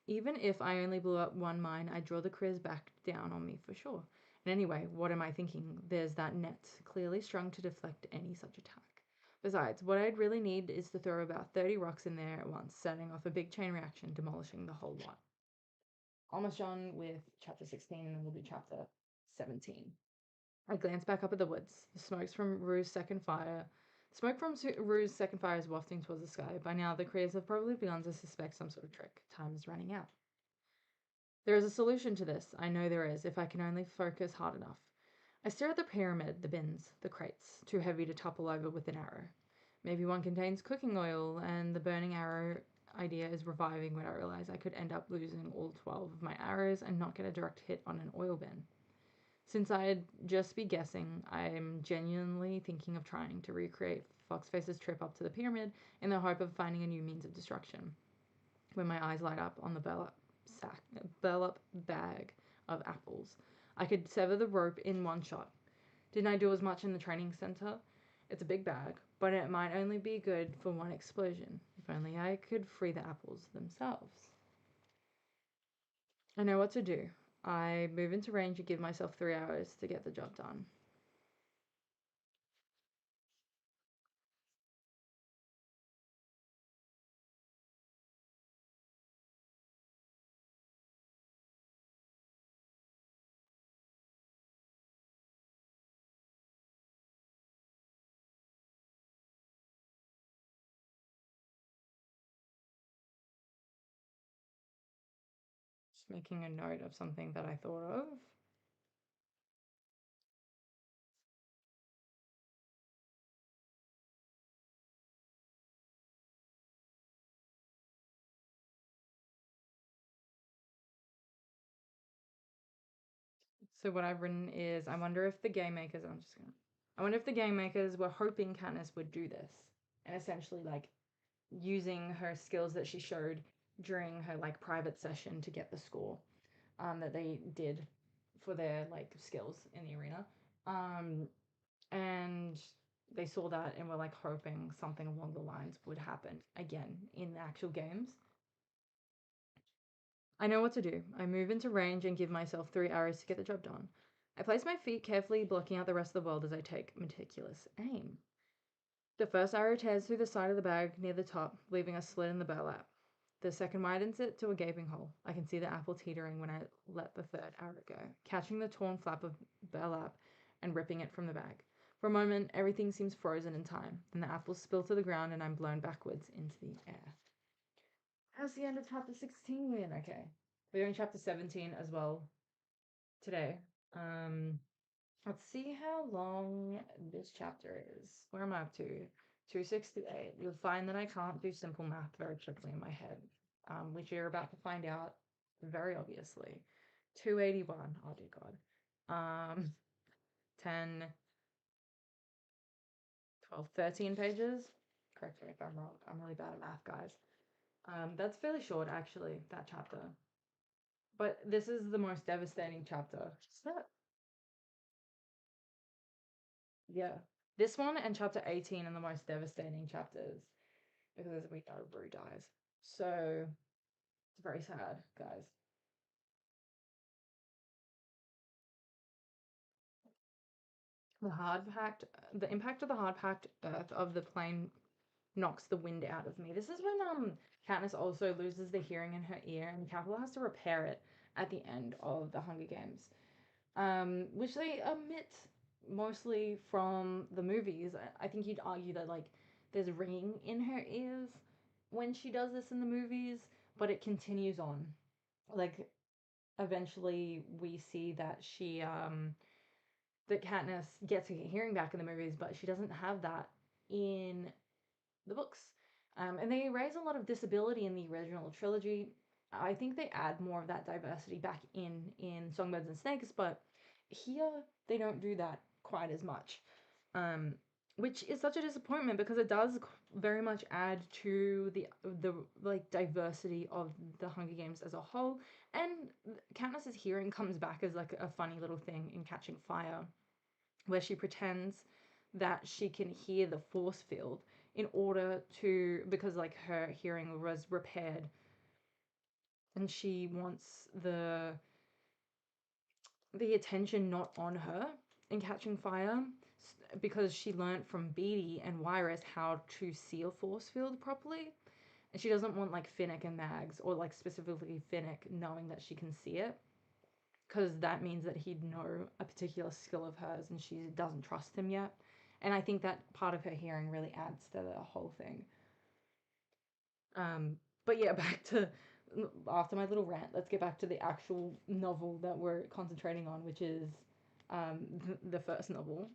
Even if I only blew up one mine, I'd draw the Kriz back down on me for sure. And anyway, what am I thinking? There's that net, clearly strung to deflect any such attack. Besides, what I'd really need is to throw about 30 rocks in there at once, setting off a big chain reaction, demolishing the whole lot. Almost done with chapter 16, and then we'll do chapter 17. I glance back up at the woods. The smoke from Rue's second fire is wafting towards the sky. By now, the creators have probably begun to suspect some sort of trick. Time is running out. There is a solution to this. I know there is, if I can only focus hard enough. I stare at the pyramid, the bins, the crates, too heavy to topple over with an arrow. Maybe one contains cooking oil, and the burning arrow idea is reviving when I realize I could end up losing all 12 of my arrows and not get a direct hit on an oil bin. Since I'd just be guessing, I'm genuinely thinking of trying to recreate Foxface's trip up to the pyramid in the hope of finding a new means of destruction. When my eyes light up on the burlap bag of apples, I could sever the rope in one shot. Didn't I do as much in the training center? It's a big bag, but it might only be good for one explosion. If only I could free the apples themselves. I know what to do. I move into range and give myself 3 hours to get the job done. Just making a note of something that I thought of. So what I've written is, I wonder if the game makers, I wonder if the game makers were hoping Katniss would do this, and essentially like using her skills that she showed during her like private session to get the score, that they did for their like skills in the arena, and they saw that and were like hoping something along the lines would happen again in the actual games. I know what to do. I move into range and give myself 3 hours to get the job done. I place my feet carefully, blocking out the rest of the world as I take meticulous aim. The first arrow tears through the side of the bag near the top, leaving a slit in the burlap. The second widens it to a gaping hole. I can see the apple teetering when I let the third arrow go, catching the torn flap of burlap and ripping it from the bag. For a moment, everything seems frozen in time. Then the apples spill to the ground and I'm blown backwards into the air. How's the end of chapter 16 then? Okay. We're doing chapter 17 as well today. Um, let's see how long this chapter is. Where am I up to? 268. You'll find that I can't do simple math very quickly in my head, which you're about to find out very obviously. 281. Oh dear God. 10, 12, 13 pages. Correct me if I'm wrong. I'm really bad at math, guys. That's fairly short, actually, that chapter. But this is the most devastating chapter. Yeah. This one and chapter 18 are the most devastating chapters because we know Rue dies. So it's very sad, guys. The hard packed, the impact of the hard packed earth of the plane knocks the wind out of me. This is when Katniss also loses the hearing in her ear, and Capella has to repair it at the end of the Hunger Games, which they omit mostly from the movies. I think you'd argue that like there's ringing in her ears when she does this in the movies, but it continues on. Like eventually we see that that Katniss gets her hearing back in the movies, but she doesn't have that in the books. And they raise a lot of disability in the original trilogy. I think they add more of that diversity back in Songbirds and Snakes, but here they don't do that quite as much, um, which is such a disappointment because it does very much add to the like diversity of the Hunger Games as a whole. And Katniss's hearing comes back as like a funny little thing in Catching Fire, where she pretends that she can hear the force field in order to, because like her hearing was repaired, and she wants the attention not on her in Catching Fire. because she learnt from Beatty and Wyrus how to see a force field properly. And she doesn't want like Finnick and Mags, or like specifically Finnick, knowing that she can see it, because that means that he'd know a particular skill of hers and she doesn't trust him yet. And I think that part of her hearing really adds to the whole thing. Um, but yeah, back to after my little rant, let's get back to the actual novel that we're concentrating on, which is the first novel.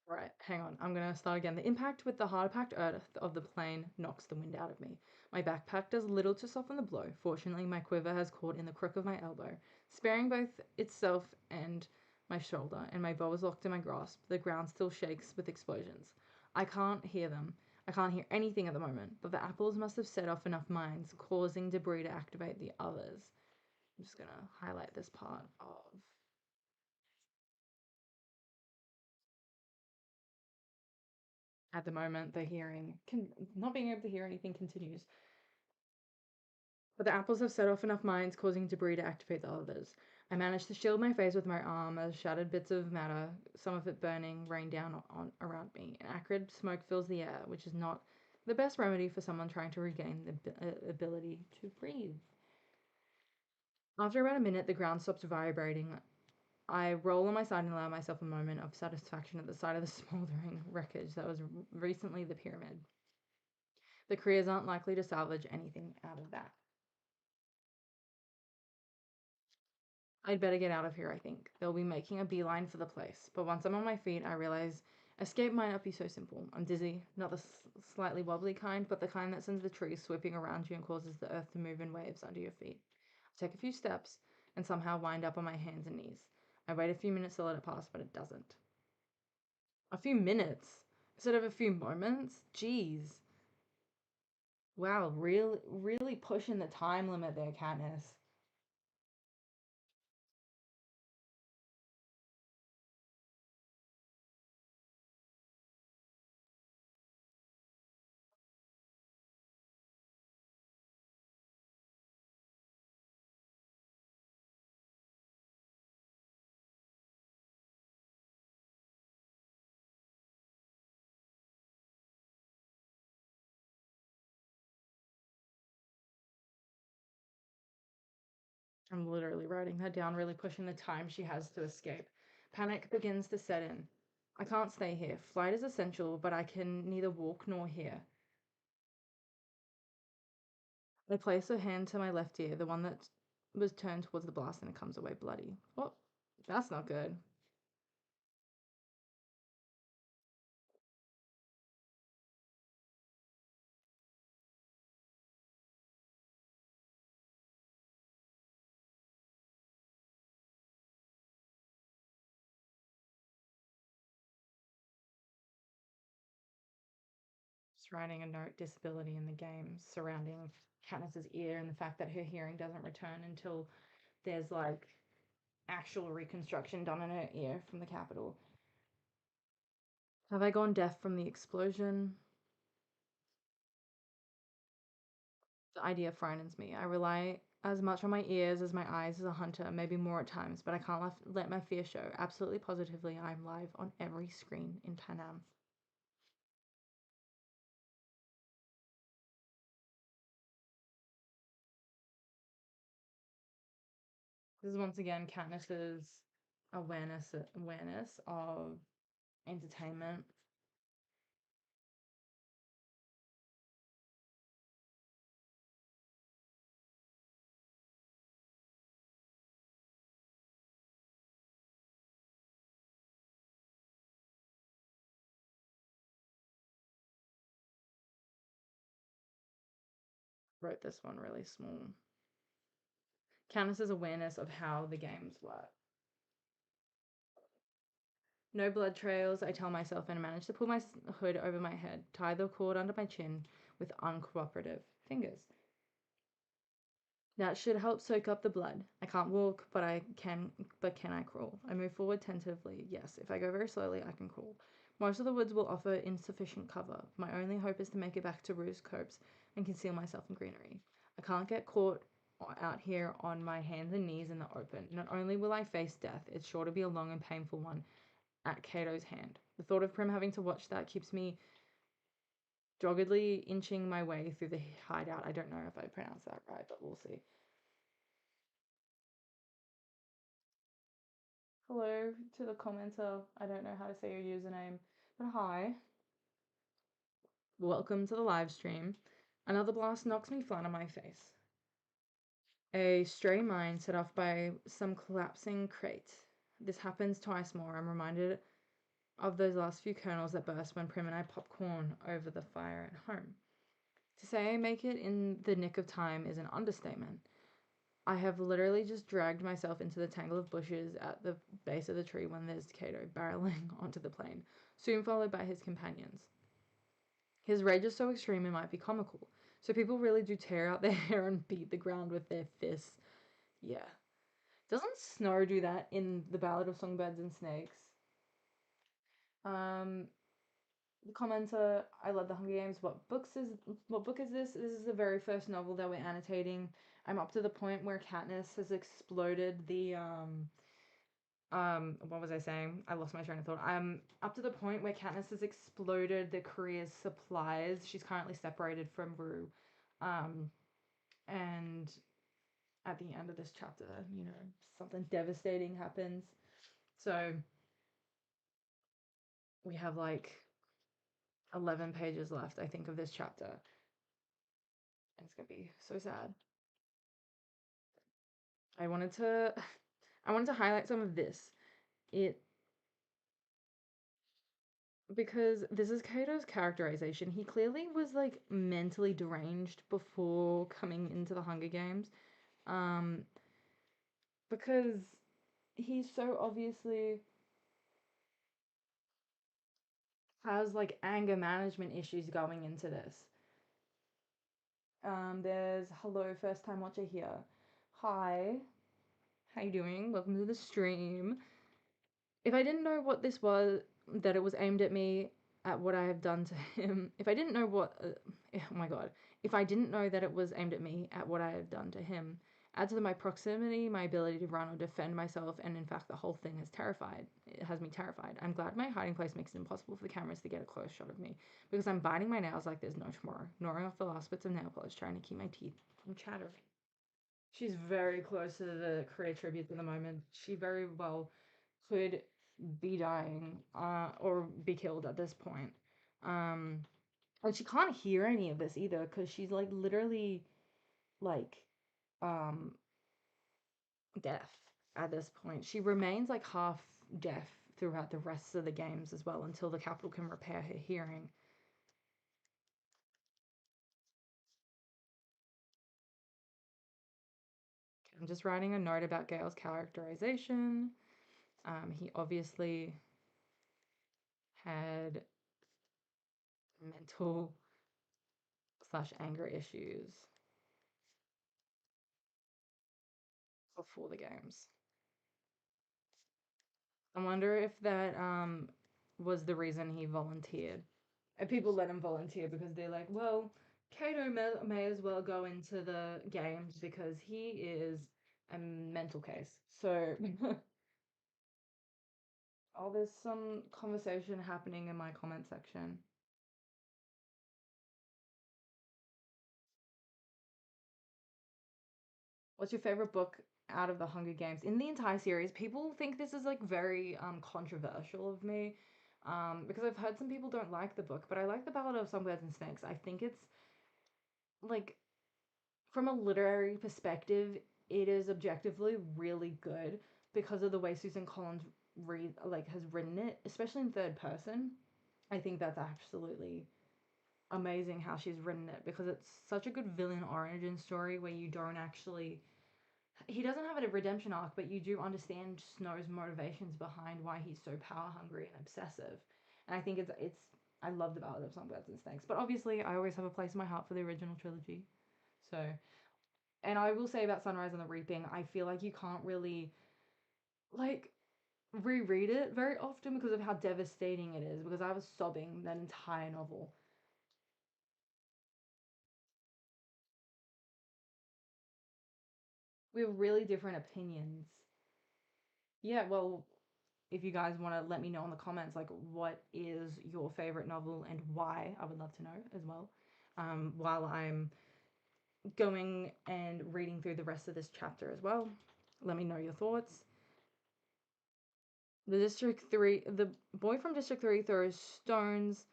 Right, hang on. I'm gonna start again. The impact with the hard-packed earth of the plane knocks the wind out of me. My backpack does little to soften the blow. Fortunately, my quiver has caught in the crook of my elbow, sparing both itself and my shoulder, and my bow is locked in my grasp. The ground still shakes with explosions. I can't hear them. I can't hear anything at the moment, but the apples must have set off enough mines, causing debris to activate the others. I'm just gonna highlight this part of. At the moment, the hearing not being able to hear anything continues. But the apples have set off enough mines, causing debris to activate the others. I managed to shield my face with my arm as shattered bits of matter, some of it burning, rain down on around me. An acrid smoke fills the air, which is not the best remedy for someone trying to regain the ability to breathe. After about a minute, the ground stops vibrating. I roll on my side and allow myself a moment of satisfaction at the sight of the smoldering wreckage that was recently the pyramid. The careers aren't likely to salvage anything out of that. I'd better get out of here, I think. They'll be making a beeline for the place. But once I'm on my feet, I realize escape might not be so simple. I'm dizzy, not the slightly wobbly kind, but the kind that sends the trees sweeping around you and causes the earth to move in waves under your feet. I take a few steps and somehow wind up on my hands and knees. I wait a few minutes to let it pass, but it doesn't. A few minutes instead of a few moments? Jeez. Wow, really pushing the time limit there, Katniss. I'm literally writing that down, really pushing the time she has to escape. Panic begins to set in. I can't stay here. Flight is essential, but I can neither walk nor hear. I place a hand to my left ear, the one that was turned towards the blast, and it comes away bloody. Oh, that's not good. Just writing a note disability in the game surrounding Katniss's ear and the fact that her hearing doesn't return until there's like actual reconstruction done in her ear from the capital. Have I gone deaf from the explosion? The idea frightens me. I rely as much on my ears as my eyes as a hunter, maybe more at times, but I can't let my fear show. Absolutely positively, I'm live on every screen in Panam. This is once again Katniss's awareness of entertainment. Wrote this one really small. Katniss's awareness of how the games work. No blood trails, I tell myself, and I manage to pull my hood over my head, tie the cord under my chin with uncooperative fingers. That should help soak up the blood. I can't walk, but can I crawl? I move forward tentatively. Yes, if I go very slowly, I can crawl. Most of the woods will offer insufficient cover. My only hope is to make it back to Ruse Copse and conceal myself in greenery. I can't get caught out here on my hands and knees in the open. Not only will I face death, it's sure to be a long and painful one at Cato's hand. The thought of Prim having to watch that keeps me doggedly inching my way through the hideout. I don't know if I pronounced that right, but we'll see. Hello to the commenter. I don't know how to say your username, but hi. Welcome to the live stream. Another blast knocks me flat on my face. A stray mine set off by some collapsing crate. This happens twice more. I'm reminded of those last few kernels that burst when Prim and I popped corn over the fire at home. To say I make it in the nick of time is an understatement. I have literally just dragged myself into the tangle of bushes at the base of the tree when there's Cato barreling onto the plain, soon followed by his companions. His rage is so extreme it might be comical, so people really do tear out their hair and beat the ground with their fists. Yeah. Doesn't Snow do that in the Ballad of Songbirds and Snakes? Um, the commenter, I love the Hunger Games. What book is this? This is the very first novel that we're annotating. I'm up to the point where Katniss has exploded the what was I saying? I lost my train of thought. I'm up to the point where Katniss has exploded the career's supplies. She's currently separated from Rue. And at the end of this chapter, something devastating happens. So we have like 11 pages left, I think, of this chapter. And it's gonna be so sad. I wanted to I wanted to highlight some of this. It because this is Cato's characterization. He clearly was like mentally deranged before coming into the Hunger Games. Um because he so obviously has like anger management issues going into this. There's hello, first time watcher here. Hi, how you doing? Welcome to the stream. If I didn't know what this was, that it was aimed at me, at what I have done to him, if I didn't know what, oh my god, if I didn't know that it was aimed at me, at what I have done to him, add to my proximity, my ability to run or defend myself, and in fact, the whole thing has me terrified. I'm glad my hiding place makes it impossible for the cameras to get a close shot of me, because I'm biting my nails like there's no tomorrow, gnawing off the last bits of nail polish, trying to keep my teeth from chattering. She's very close to the career tribute at the moment. She very well could be dying or be killed at this point. Um, and she can't hear any of this either because she's like literally like um, deaf at this point. She remains like half deaf throughout the rest of the games as well until the capital can repair her hearing. I'm just writing a note about Gale's characterization. He obviously had mental slash anger issues before the games. I wonder if that was the reason he volunteered. And people let him volunteer because they're like, well, Cato may as well go into the games because he is a mental case. So, oh, there's some conversation happening in my comment section. What's your favorite book out of the Hunger Games in the entire series? People think this is like very controversial of me, because I've heard some people don't like the book, but I like the Ballad of Songbirds and Snakes. I think it's like from a literary perspective, it is objectively really good because of the way Susan Collins has written it, especially in third person. I think that's absolutely amazing how she's written it because it's such a good villain origin story where you don't actually he doesn't have a redemption arc, but you do understand Snow's motivations behind why he's so power hungry and obsessive. And I think it's I love the Ballad of Songbirds and Snakes, but obviously I always have a place in my heart for the original trilogy. So, and I will say about Sunrise and the Reaping, I feel like you can't really like reread it very often because of how devastating it is. Because I was sobbing that entire novel. We have really different opinions. Yeah, well, if you guys want to let me know in the comments, like, what is your favorite novel and why, I would love to know as well. While I'm going and reading through the rest of this chapter as well, let me know your thoughts. The boy from District 3 throws stones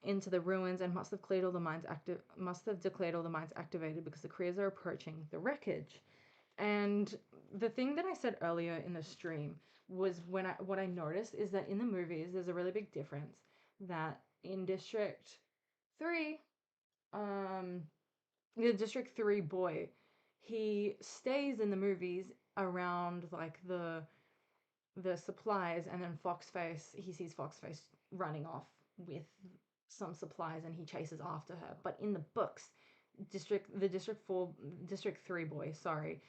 into the ruins and must have declared all the mines activated because the Krias are approaching the wreckage. And the thing that I said earlier in the stream was what I noticed is that in the movies there's a really big difference that in District 3, um the District 3 boy, he stays in the movies around like the supplies, and then he sees Foxface running off with some supplies and he chases after her. But in the books, District 3 boy, sorry,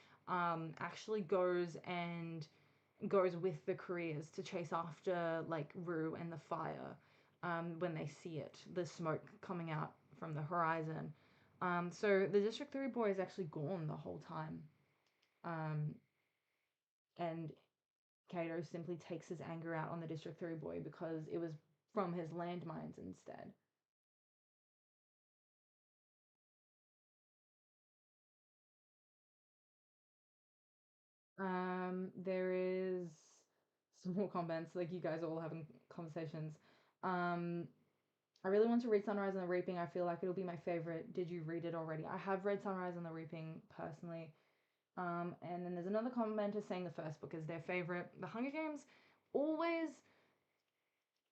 actually goes with the careers to chase after like Rue and the fire. When they see it, the smoke coming out from the horizon. So the District 3 boy is actually gone the whole time. Um, and Kato simply takes his anger out on the District 3 boy because it was from his landmines instead. There is some more comments, like you guys are all having conversations. Um, I really want to read Sunrise and the Reaping. I feel like it'll be my favorite. Did you read it already? I have read Sunrise and the Reaping personally. And then there's another commenter saying the first book is their favorite. The Hunger Games always,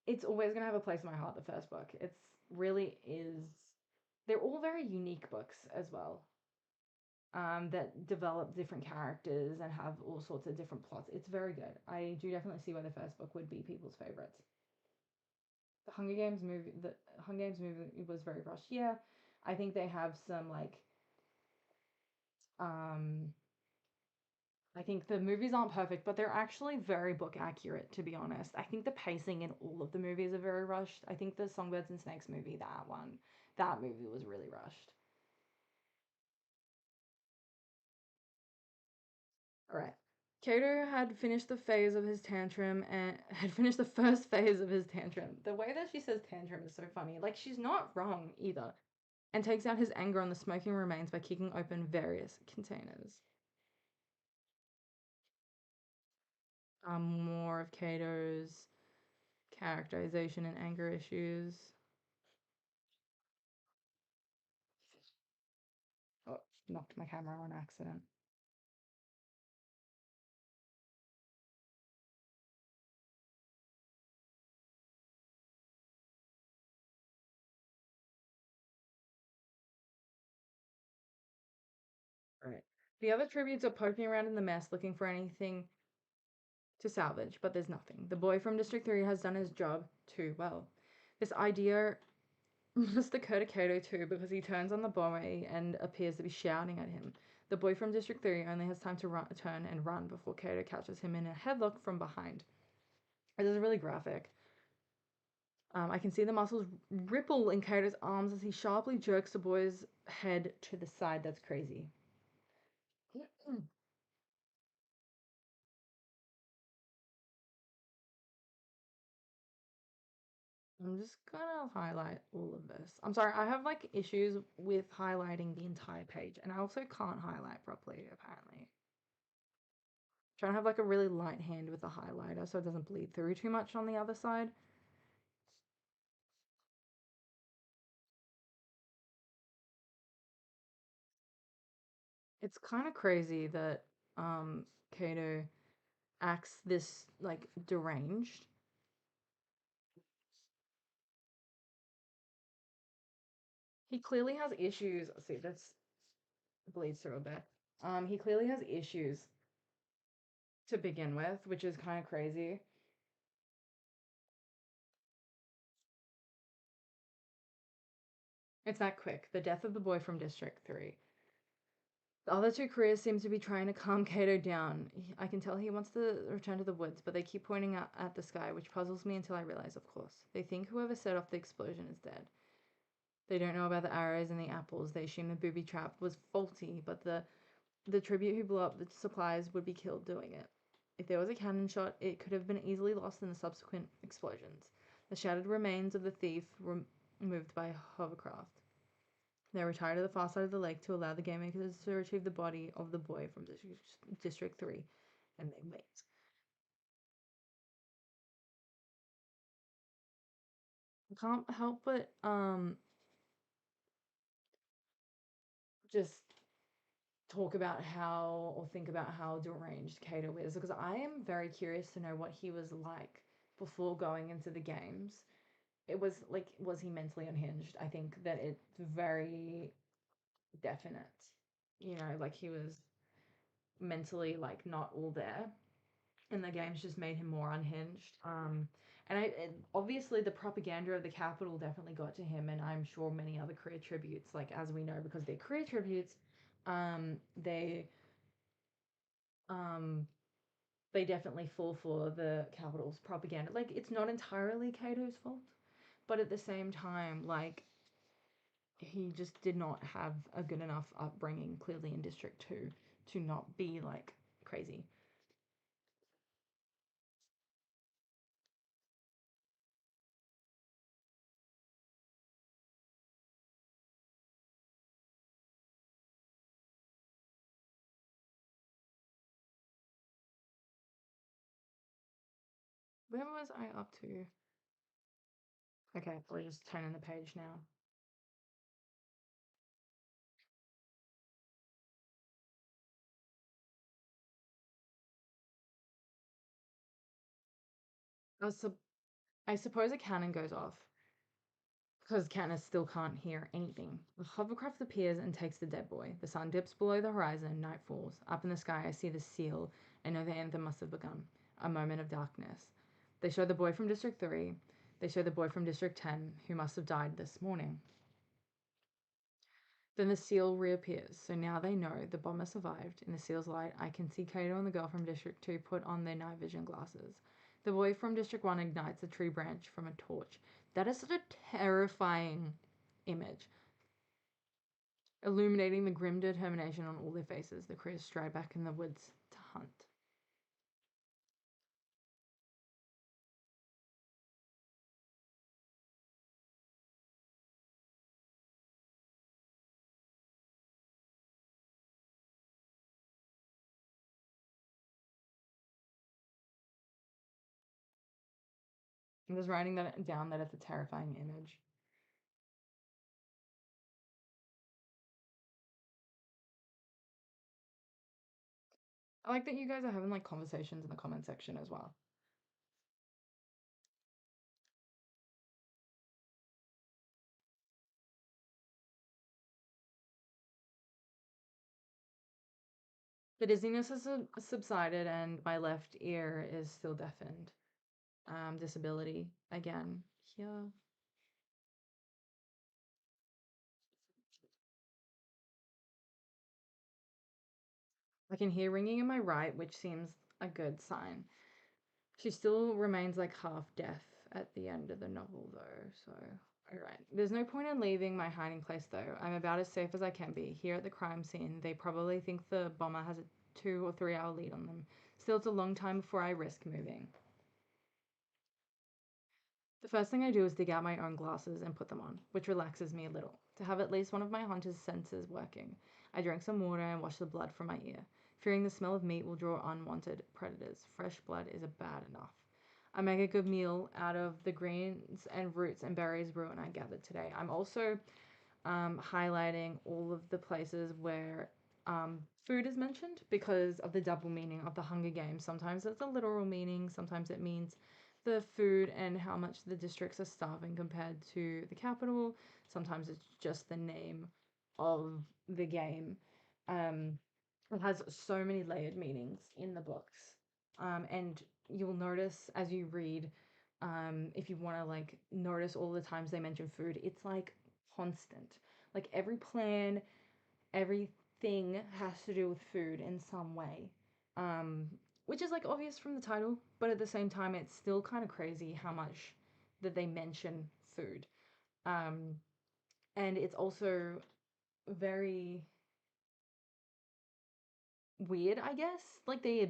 it's always gonna have a place in my heart. The first book, it's really is. They're all very unique books as well. That develop different characters and have all sorts of different plots. It's very good. I do definitely see why the first book would be people's favorites. The Hunger Games movie was very rushed. Yeah, I think they have some like um I think the movies aren't perfect, but they're actually very book accurate, to be honest. I think the pacing in all of the movies are very rushed. I think the Songbirds and Snakes movie, that movie was really rushed. All right. Kato had finished the phase of his tantrum and had finished the first phase of his tantrum. The way that she says tantrum is so funny. Like, she's not wrong either. And takes out his anger on the smoking remains by kicking open various containers. More of Kato's characterization and anger issues. Oh, knocked my camera on accident. Right. The other tributes are poking around in the mess looking for anything to salvage, but there's nothing. The boy from District 3 has done his job too well. This idea must occur to Kato too because he turns on the boy and appears to be shouting at him. The boy from District 3 only has time to turn and run before Kato catches him in a headlock from behind. This is really graphic. I can see the muscles ripple in Kato's arms as he sharply jerks the boy's head to the side. That's crazy. I'm just gonna highlight all of this. I'm sorry, I have like issues with highlighting the entire page, and I also can't highlight properly, apparently. Trying to have like a really light hand with the highlighter so it doesn't bleed through too much on the other side. It's kind of crazy that Kato acts this like deranged. He clearly has issues. Let's see, this bleeds through a bit. He clearly has issues to begin with, which is kind of crazy. It's that quick. The death of the boy from District 3. The other two careers seem to be trying to calm Kato down. I can tell he wants to return to the woods, but they keep pointing out at the sky, which puzzles me until I realize, of course. They think whoever set off the explosion is dead. They don't know about the arrows and the apples. They assume the booby trap was faulty, but the The tribute who blew up the supplies would be killed doing it. If there was a cannon shot, it could have been easily lost in the subsequent explosions. The shattered remains of the thief were moved by hovercraft. They retired to the far side of the lake to allow the game makers to retrieve the body of the boy from District 3, and they wait. I can't help but just talk about how or think about how deranged Kato is because I am very curious to know what he was like before going into the games. It was like, was he mentally unhinged? I think that it's very definite. You know, like he was mentally like not all there, and the games just made him more unhinged. And obviously the propaganda of the capital definitely got to him, and I'm sure many other career tributes, like as we know, because they're career tributes, they um they definitely fall for the capital's propaganda. Like it's not entirely Cato's fault, but at the same time, like he just did not have a good enough upbringing clearly in District 2 to not be like crazy. Where was I up to? Okay, we're just turning the page now. I, sup- I suppose a cannon goes off because Katniss still can't hear anything. The hovercraft appears and takes the dead boy. The sun dips below the horizon, night falls. Up in the sky, I see the seal and know the anthem must have begun. A moment of darkness. They show the boy from District 3. They show the boy from District 10, who must have died this morning. Then the seal reappears, so now they know the bomber survived. In the seal's light, I can see Kato and the girl from District 2 put on their night vision glasses. The boy from District 1 ignites a tree branch from a torch. That is such a terrifying image, illuminating the grim determination on all their faces. The crews stride back in the woods to hunt. I'm just writing that down that it's a terrifying image. I like that you guys are having like conversations in the comment section as well. The dizziness has subsided and my left ear is still deafened. Disability again here. I can hear ringing in my right, which seems a good sign. She still remains like half deaf at the end of the novel, though, so. Alright. There's no point in leaving my hiding place, though. I'm about as safe as I can be. Here at the crime scene, they probably think the bomber has a 2 or 3 hour lead on them. Still, it's a long time before I risk moving. The first thing I do is dig out my own glasses and put them on, which relaxes me a little, to have at least one of my hunter's senses working. I drink some water and wash the blood from my ear, fearing the smell of meat will draw unwanted predators. Fresh blood is bad enough. I make a good meal out of the greens and roots and berries Rue and I gathered today. I'm also highlighting all of the places where food is mentioned because of the double meaning of the Hunger Games. Sometimes it's a literal meaning, sometimes it means the food and how much the districts are starving compared to the capital. Sometimes it's just the name of the game. Um, it has so many layered meanings in the books. And you'll notice as you read, if you want to like notice all the times they mention food, it's like constant. Like every plan, everything has to do with food in some way. Um, which is like obvious from the title, but at the same time, it's still kind of crazy how much that they mention food. Um, and it's also very weird, I guess. Like they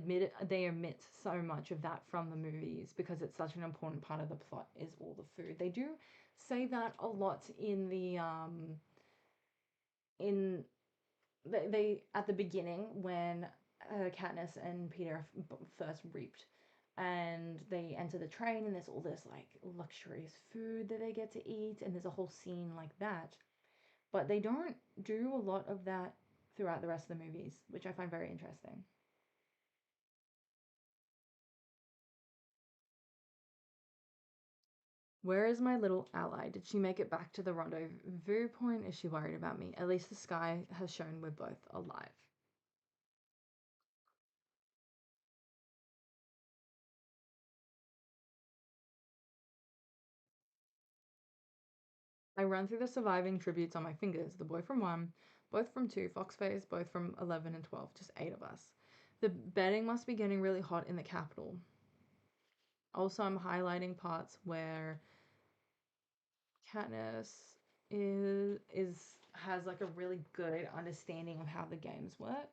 omit so much of that from the movies because it's such an important part of the plot is all the food. They do say that a lot in the in they at the beginning when Katniss and Peter first reaped and they enter the train and there's all this like luxurious food that they get to eat and there's a whole scene like that. But they don't do a lot of that throughout the rest of the movies, which I find very interesting. Where is my little ally? Did she make it back to the rendezvous point? Is she worried about me? At least the sky has shown we're both alive. I run through the surviving tributes on my fingers. The boy from 1, both from 2, Foxface, both from 11 and 12, just 8 of us. The bedding must be getting really hot in the capital. Also, I'm highlighting parts where Katniss is has like a really good understanding of how the games work.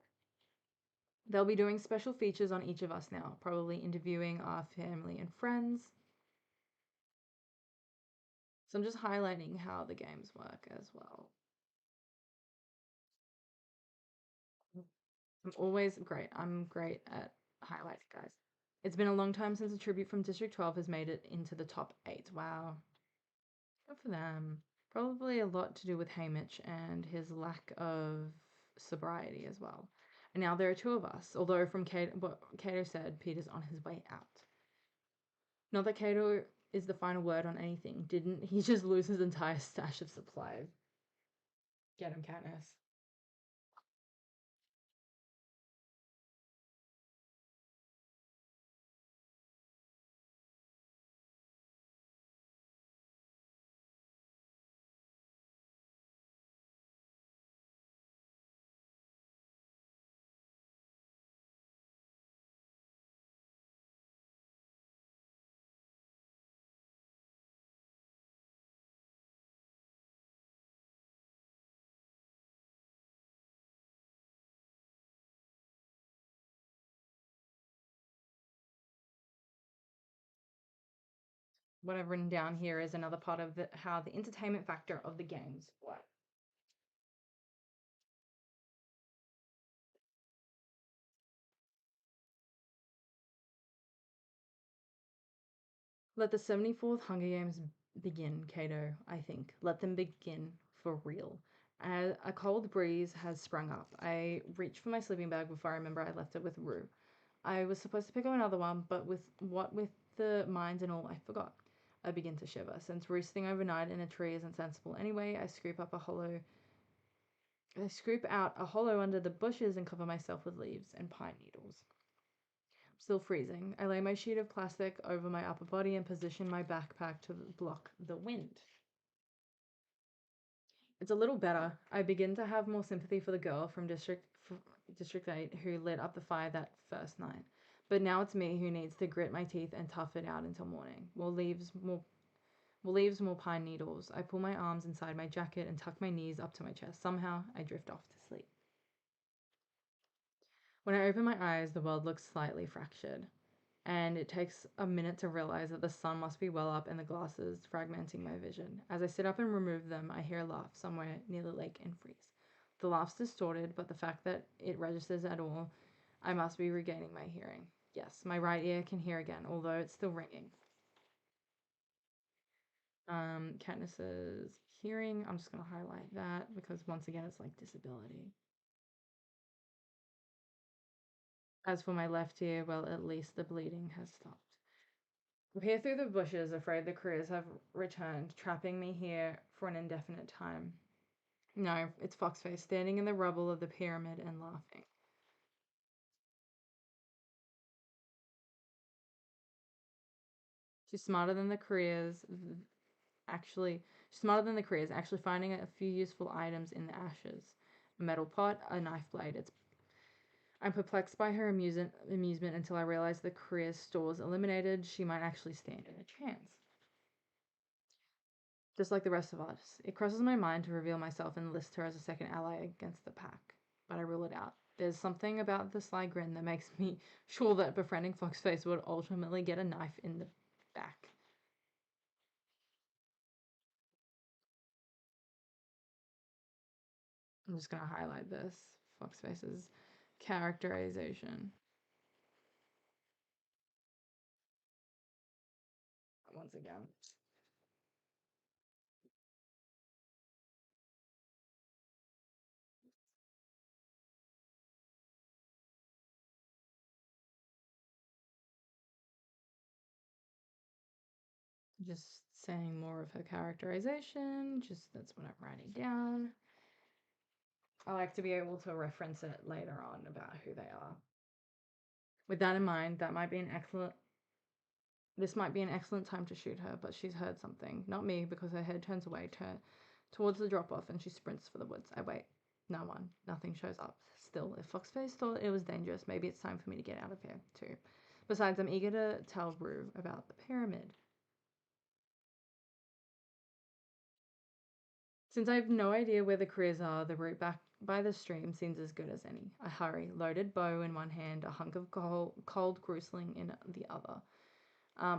They'll be doing special features on each of us now, probably interviewing our family and friends. So I'm just highlighting how the games work as well. I'm always great. I'm great at highlights, guys. It's been a long time since a tribute from District 12 has made it into the top 8. Wow. Good for them. Probably a lot to do with Hamish and his lack of sobriety as well. And now there are 2 of us, although from what Cato said, Peter's on his way out. Not that Cato is the final word on anything. Didn't he just lose his entire stash of supplies? Get him, Katniss. What I've written down here is another part of how the entertainment factor of the games work. Let the 74th Hunger Games begin, Cato, I think. Let them begin for real. A cold breeze has sprung up. I reached for my sleeping bag before I remember I left it with Rue. I was supposed to pick up another one, but with the mines and all, I forgot. I begin to shiver. Since roosting overnight in a tree isn't sensible anyway, I scoop out a hollow under the bushes and cover myself with leaves and pine needles. Still freezing. I lay my sheet of plastic over my upper body and position my backpack to block the wind. It's a little better. I begin to have more sympathy for the girl from District 8 who lit up the fire that first night. But now it's me who needs to grit my teeth and tough it out until morning. More pine needles. I pull my arms inside my jacket and tuck my knees up to my chest. Somehow, I drift off to sleep. When I open my eyes, the world looks slightly fractured, and it takes a minute to realize that the sun must be well up and the glasses fragmenting my vision. As I sit up and remove them, I hear a laugh somewhere near the lake and freeze. The laugh's distorted, but the fact that it registers at all, I must be regaining my hearing. Yes, my right ear can hear again, although it's still ringing. Katniss's hearing, I'm just going to highlight that because once again, it's like disability. As for my left ear, well, at least the bleeding has stopped. I peer through the bushes, afraid the careers have returned, trapping me here for an indefinite time. No, it's Foxface standing in the rubble of the pyramid and laughing. She's smarter than the careers, actually, she's smarter than the careers, actually finding a few useful items in the ashes. A metal pot, a knife blade. I'm perplexed by her amusement until I realize the career's stores eliminated, she might actually stand a chance. Just like the rest of us. It crosses my mind to reveal myself and list her as a second ally against the pack, but I rule it out. There's something about the sly grin that makes me sure that befriending Foxface would ultimately get a knife in the back. I'm just gonna highlight this. Foxface's characterization. Once again. Just saying more of her characterization. Just that's what I'm writing down. I like to be able to reference it later on about who they are. With that in mind, this might be an excellent time to shoot her, but she's heard something. Not me, because her head turns away towards the drop off and she sprints for the woods. I wait. No one. Nothing shows up. Still, if Foxface thought it was dangerous, maybe it's time for me to get out of here, too. Besides, I'm eager to tell Rue about the pyramid. Since I have no idea where the careers are, the route back by the stream seems as good as any. I hurry, loaded bow in one hand, a hunk of cold grusling in the other.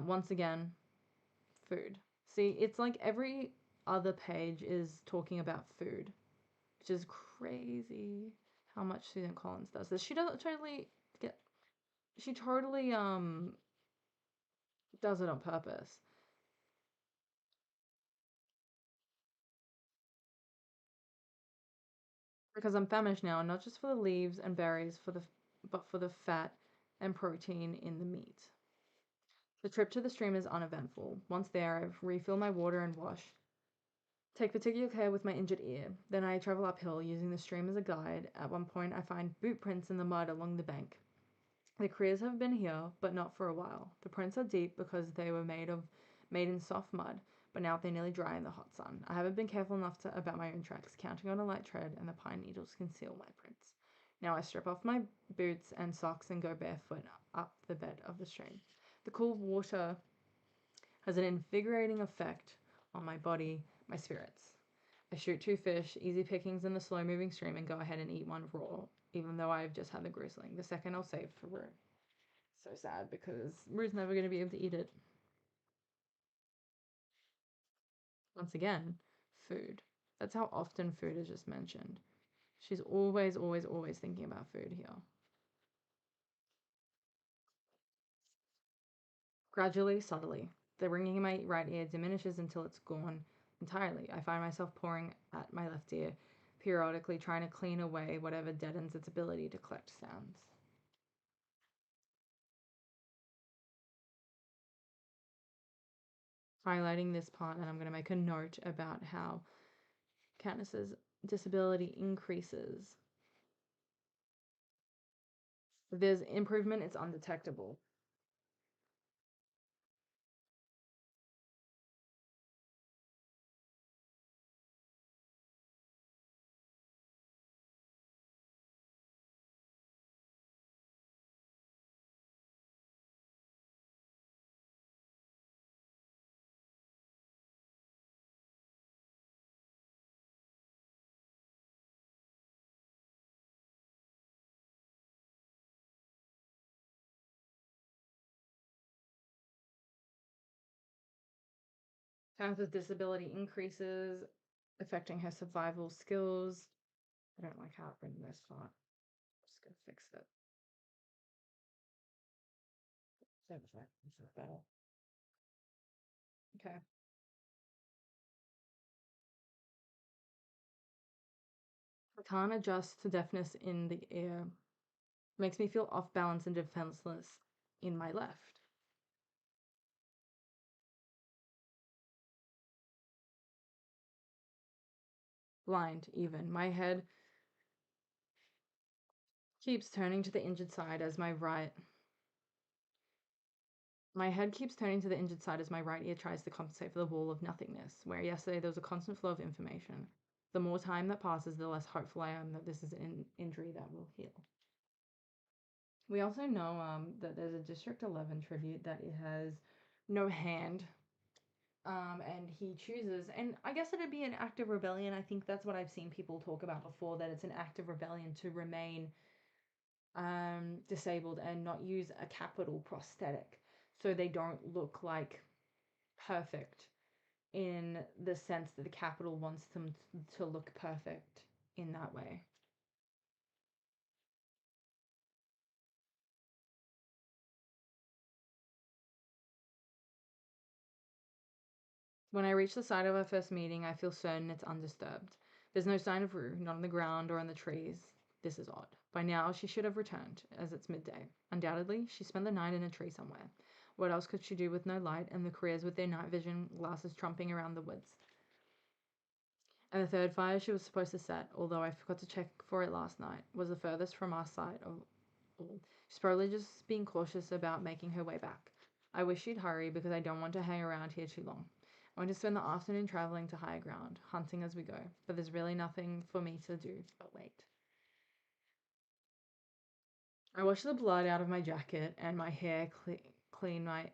Once again, food. See, it's like every other page is talking about food, which is crazy how much Susan Collins does this. She doesn't totally get. She totally does it on purpose. Because I'm famished now, not just for the leaves and berries, but for the fat and protein in the meat. The trip to the stream is uneventful. Once there, I refill my water and wash. Take particular care with my injured ear. Then I travel uphill, using the stream as a guide. At one point, I find boot prints in the mud along the bank. The Krias have been here, but not for a while. The prints are deep because they were made in soft mud, but now they're nearly dry in the hot sun. I haven't been careful enough about my own tracks, counting on a light tread, and the pine needles conceal my prints. Now I strip off my boots and socks and go barefoot up the bed of the stream. The cool water has an invigorating effect on my body, my spirits. I shoot two fish, easy pickings in the slow moving stream, and go ahead and eat one raw, even though I've just had the gristling. The second I'll save for Rue. So sad because Rue's never going to be able to eat it. Once again, food. That's how often food is just mentioned. She's always, always, always thinking about food here. Gradually, subtly, the ringing in my right ear diminishes until it's gone entirely. I find myself pouring at my left ear, periodically trying to clean away whatever deadens its ability to collect sounds. Highlighting this part, and I'm going to make a note about how Katniss's disability increases. If there's improvement, it's undetectable. Katniss's disability increases, affecting her survival skills. I don't like how I've written this part. I'm just going to fix it. This is better. Okay. I can't adjust to deafness in the ear. Makes me feel off balance and defenseless in my left. Blind, even. Keeps turning to the injured side as my right. My head keeps turning to the injured side as my right ear tries to compensate for the wall of nothingness, where yesterday there was a constant flow of information. The more time that passes, the less hopeful I am that this is an injury that will heal. We also know that there's a District 11 tribute that it has no hand. And he chooses, and I guess it'd be an act of rebellion. I think that's what I've seen people talk about before, that it's an act of rebellion to remain disabled and not use a capital prosthetic so they don't look like perfect in the sense that the capital wants them to look perfect in that way. When I reach the site of our first meeting, I feel certain it's undisturbed. There's no sign of Rue, not on the ground or on the trees. This is odd. By now, she should have returned, as it's midday. Undoubtedly, she spent the night in a tree somewhere. What else could she do with no light and the careers with their night vision glasses trumping around the woods? And the third fire she was supposed to set, although I forgot to check for it last night, was the furthest from our site of all. She's probably just being cautious about making her way back. I wish she'd hurry because I don't want to hang around here too long. I want to spend the afternoon traveling to higher ground, hunting as we go, but there's really nothing for me to do but wait. I wash the blood out of my jacket and my hair, clean my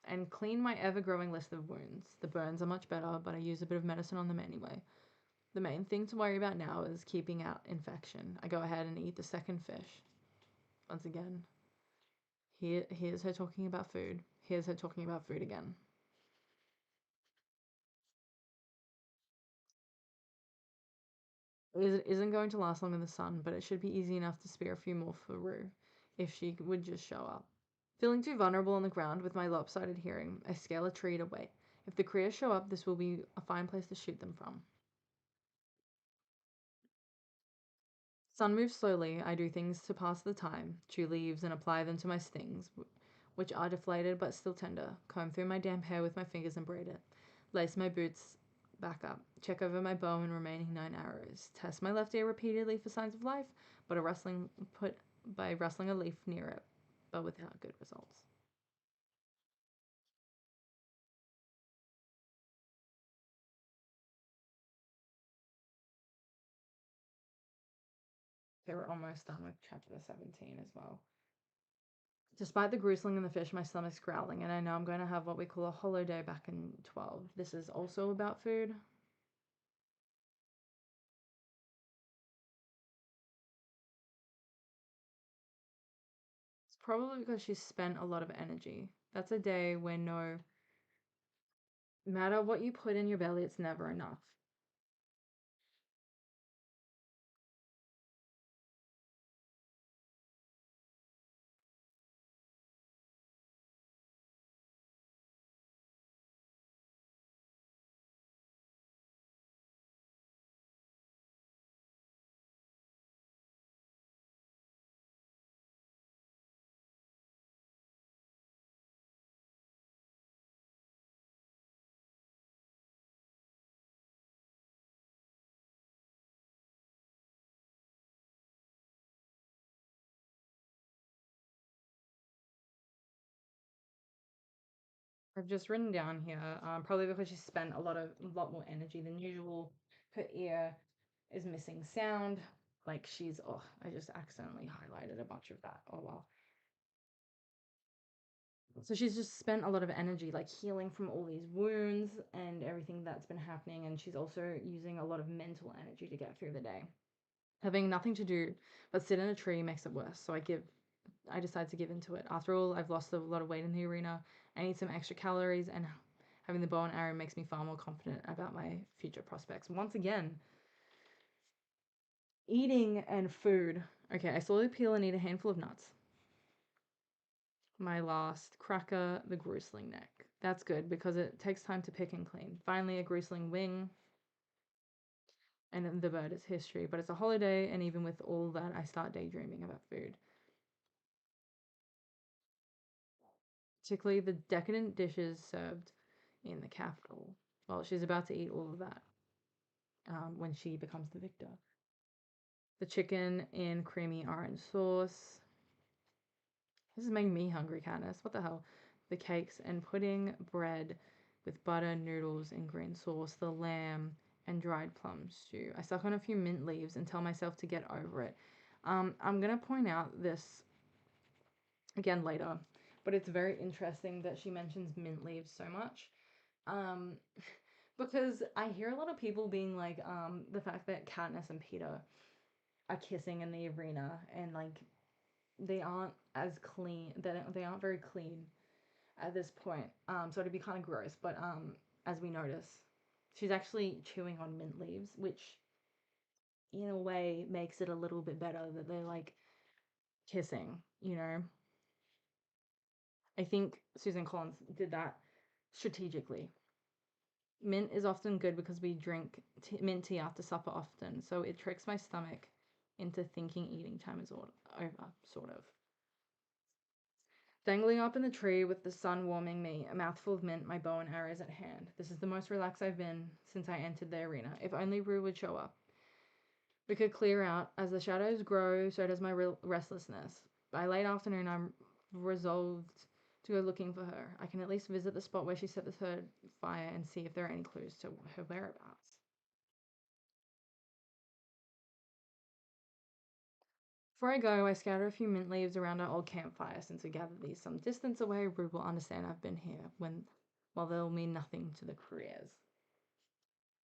ever-growing list of wounds. The burns are much better, but I use a bit of medicine on them anyway. The main thing to worry about now is keeping out infection. I go ahead and eat the second fish. Once again, here's her talking about food. Here's her talking about food again. It isn't going to last long in the sun, but it should be easy enough to spare a few more for Rue, if she would just show up. Feeling too vulnerable on the ground with my lopsided hearing, I scale a tree to wait. If the Krias show up, this will be a fine place to shoot them from. Sun moves slowly. I do things to pass the time, chew leaves and apply them to my stings, which are deflated but still tender, comb through my damp hair with my fingers and braid it, lace my boots back up, check over my bow and remaining 9 arrows, test my left ear repeatedly for signs of life, but a rustling put by rustling a leaf near it, but without good results. Okay, we're almost done with chapter 17 as well. Despite the gruesling and the fish, my stomach's growling, and I know I'm going to have what we call a hollow day back in 12. This is also about food. It's probably because she spent a lot of energy. That's a day where no matter what you put in your belly, it's never enough. I've just written down here, probably because she spent a lot more energy than usual. Her ear is missing sound. Like she's, oh, I just accidentally highlighted a bunch of that. Oh well. So she's just spent a lot of energy like healing from all these wounds and everything that's been happening. And she's also using a lot of mental energy to get through the day. Having nothing to do but sit in a tree makes it worse. So I decide to give into it. After all, I've lost a lot of weight in the arena. I need some extra calories, and having the bow and arrow makes me far more confident about my future prospects. Once again, eating and food. Okay, I slowly peel and eat a handful of nuts. My last cracker, the grusling neck. That's good because it takes time to pick and clean. Finally, a grusling wing, and the bird is history. But it's a holiday, and even with all that, I start daydreaming about food. Particularly the decadent dishes served in the capital. Well, she's about to eat all of that when she becomes the victor. The chicken in creamy orange sauce. This is making me hungry, Katniss. What the hell? The cakes and pudding, bread with butter, noodles, and green sauce, the lamb, and dried plum stew. I suck on a few mint leaves and tell myself to get over it. I'm going to point out this again later, but it's very interesting that she mentions mint leaves so much. Um, because I hear a lot of people being like, the fact that Katniss and Peter are kissing in the arena and like they aren't as clean. They aren't very clean at this point. So it'd be kind of gross. But as we notice, she's actually chewing on mint leaves, which in a way makes it a little bit better that they're like kissing. You know, I think Susan Collins did that strategically. Mint is often good because we drink mint tea after supper often, so it tricks my stomach into thinking eating time is over, sort of. Dangling up in the tree with the sun warming me, a mouthful of mint, my bow and arrows at hand. This is the most relaxed I've been since I entered the arena. If only Rue would show up. We could clear out. As the shadows grow, so does my restlessness. By late afternoon, I'm resolved to go looking for her. I can at least visit the spot where she set the third fire and see if there are any clues to her whereabouts. Before I go, I scatter a few mint leaves around our old campfire. Since we gathered these some distance away, Rue will understand I've been here while they'll mean nothing to the careers.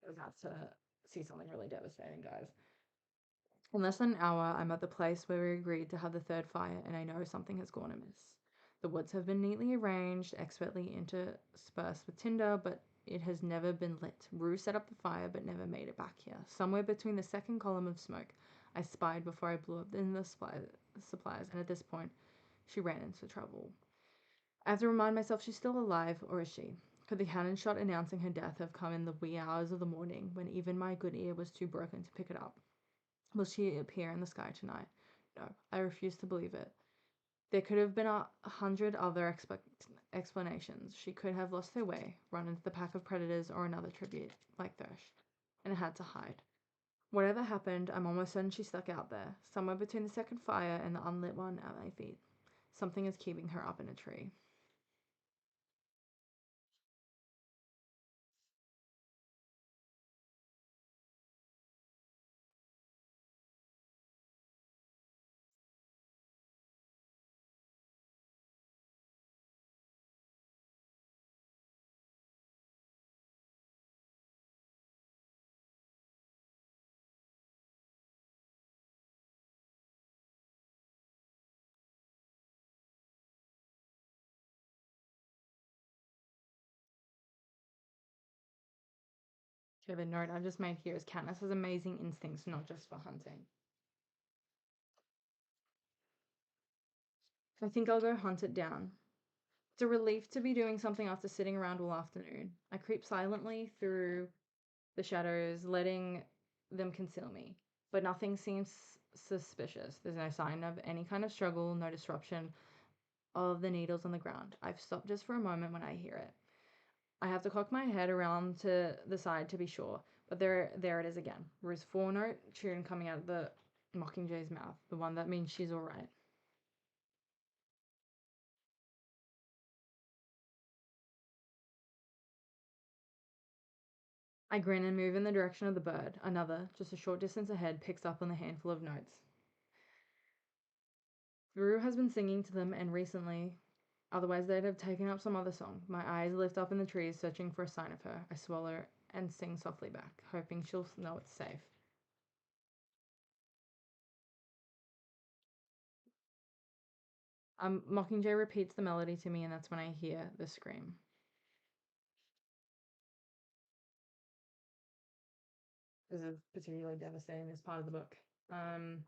I was about to see something really devastating, guys. In less than an hour, I'm at the place where we agreed to have the third fire, and I know something has gone amiss. The woods have been neatly arranged, expertly interspersed with tinder, but it has never been lit. Rue set up the fire, but never made it back here. Somewhere between the second column of smoke, I spied before I blew up in the supplies, and at this point, she ran into trouble. I have to remind myself she's still alive, or is she? Could the cannon shot announcing her death have come in the wee hours of the morning, when even my good ear was too broken to pick it up? Will she appear in the sky tonight? No, I refuse to believe it. There could have been 100 other explanations. She could have lost her way, run into the pack of predators, or another tribute, like Thirsch, and had to hide. Whatever happened, I'm almost certain she stuck out there, somewhere between the second fire and the unlit one at my feet. Something is keeping her up in a tree. Okay, the note I've just made here is Katniss has amazing instincts, not just for hunting. So I think I'll go hunt it down. It's a relief to be doing something after sitting around all afternoon. I creep silently through the shadows, letting them conceal me. But nothing seems suspicious. There's no sign of any kind of struggle, no disruption of the needles on the ground. I've stopped just for a moment when I hear it. I have to cock my head around to the side to be sure, but there it is again. Rue's four-note tune coming out of the Mockingjay's mouth, the one that means she's all right. I grin and move in the direction of the bird. Another, just a short distance ahead, picks up on the handful of notes. Rue has been singing to them, and recently, otherwise they'd have taken up some other song. My eyes lift up in the trees, searching for a sign of her. I swallow and sing softly back, hoping she'll know it's safe. Mockingjay repeats the melody to me, and that's when I hear the scream. This is particularly devastating, this part of the book. I'm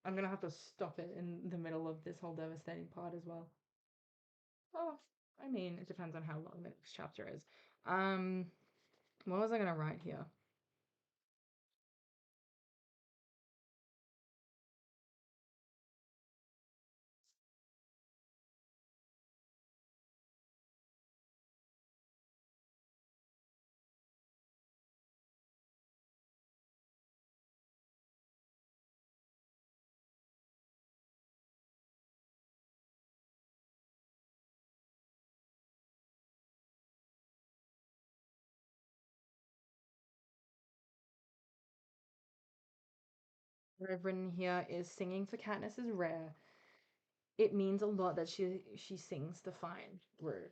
gonna have to stop it in the middle of this whole devastating part as well. Oh, I mean, it depends on how long the next chapter is. Um, what was I gonna write here? What I've written here is singing for Katniss is rare. It means a lot that she sings to find Rue.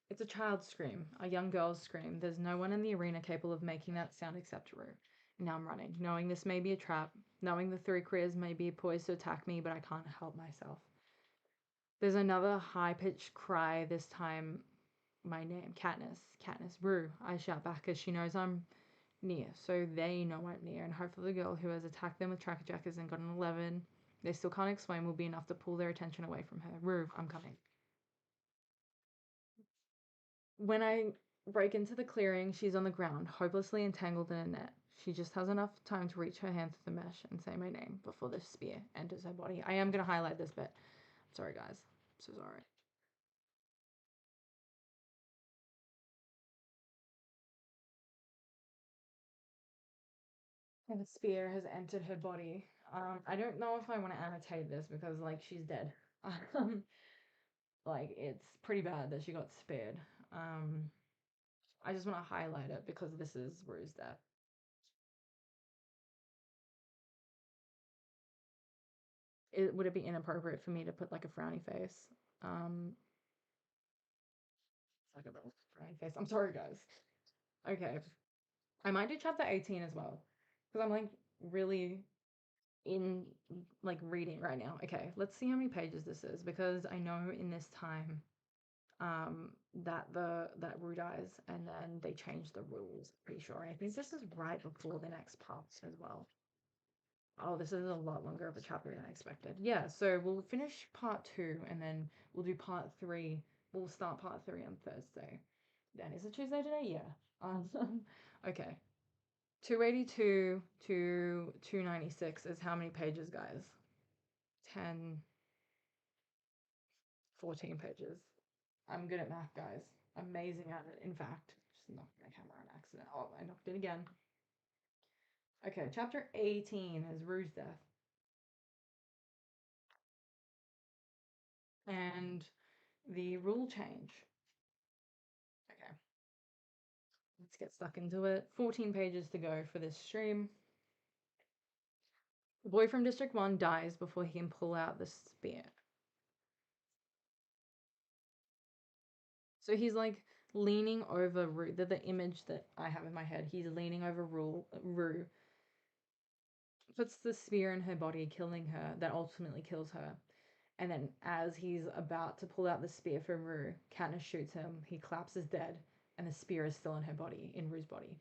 It's a child's scream, a young girl's scream. There's no one in the arena capable of making that sound except Rue. Now I'm running, knowing this may be a trap, knowing the three creatures may be poised to attack me, but I can't help myself. There's another high pitched cry, this time my name, Katniss. Katniss, Rue, I shout back as she knows I'm near, so they know I'm near, and hopefully the girl who has attacked them with tracker jackets and got an 11 they still can't explain will be enough to pull their attention away from her. Rue, I'm coming. When I break into the clearing, she's on the ground, hopelessly entangled in a net. She just has enough time to reach her hand through the mesh and say my name before the spear enters her body. I am going to highlight this bit. Sorry, guys. I'm so sorry. And the spear has entered her body. I don't know if I want to annotate this because, like, she's dead. Um, like, it's pretty bad that she got speared. Um, I just want to highlight it because this is Rue's death. Would it be inappropriate for me to put like a frowny face? Um, it's like a little frowny face. I'm sorry, guys. Okay, I might do chapter 18 as well because I'm like really in like reading right now. Okay, let's see how many pages this is because I know in this time that that Rue dies and then they change the rules. Pretty sure. I think this is right before the next part as well. Oh, this is a lot longer of a chapter than I expected. Yeah, so we'll finish part two and then we'll do part three. We'll start part three on Thursday. Then is it Tuesday today? Yeah. Okay. 282 to 296 is how many pages, guys? 10, 14 pages. I'm good at math, guys. Amazing at it. In fact, just knocked my camera on accident. Oh, I knocked it again. Okay, chapter 18 is Rue's death. And the rule change. Okay, let's get stuck into it. 14 pages to go for this stream. The boy from District 1 dies before he can pull out the spear. So he's like leaning over Rue. The image that I have in my head. He's leaning over Rue, puts the spear in her body, killing her. That ultimately kills her. And then as he's about to pull out the spear for Rue, Katniss shoots him. He collapses dead, and the spear is still in her body, in Rue's body.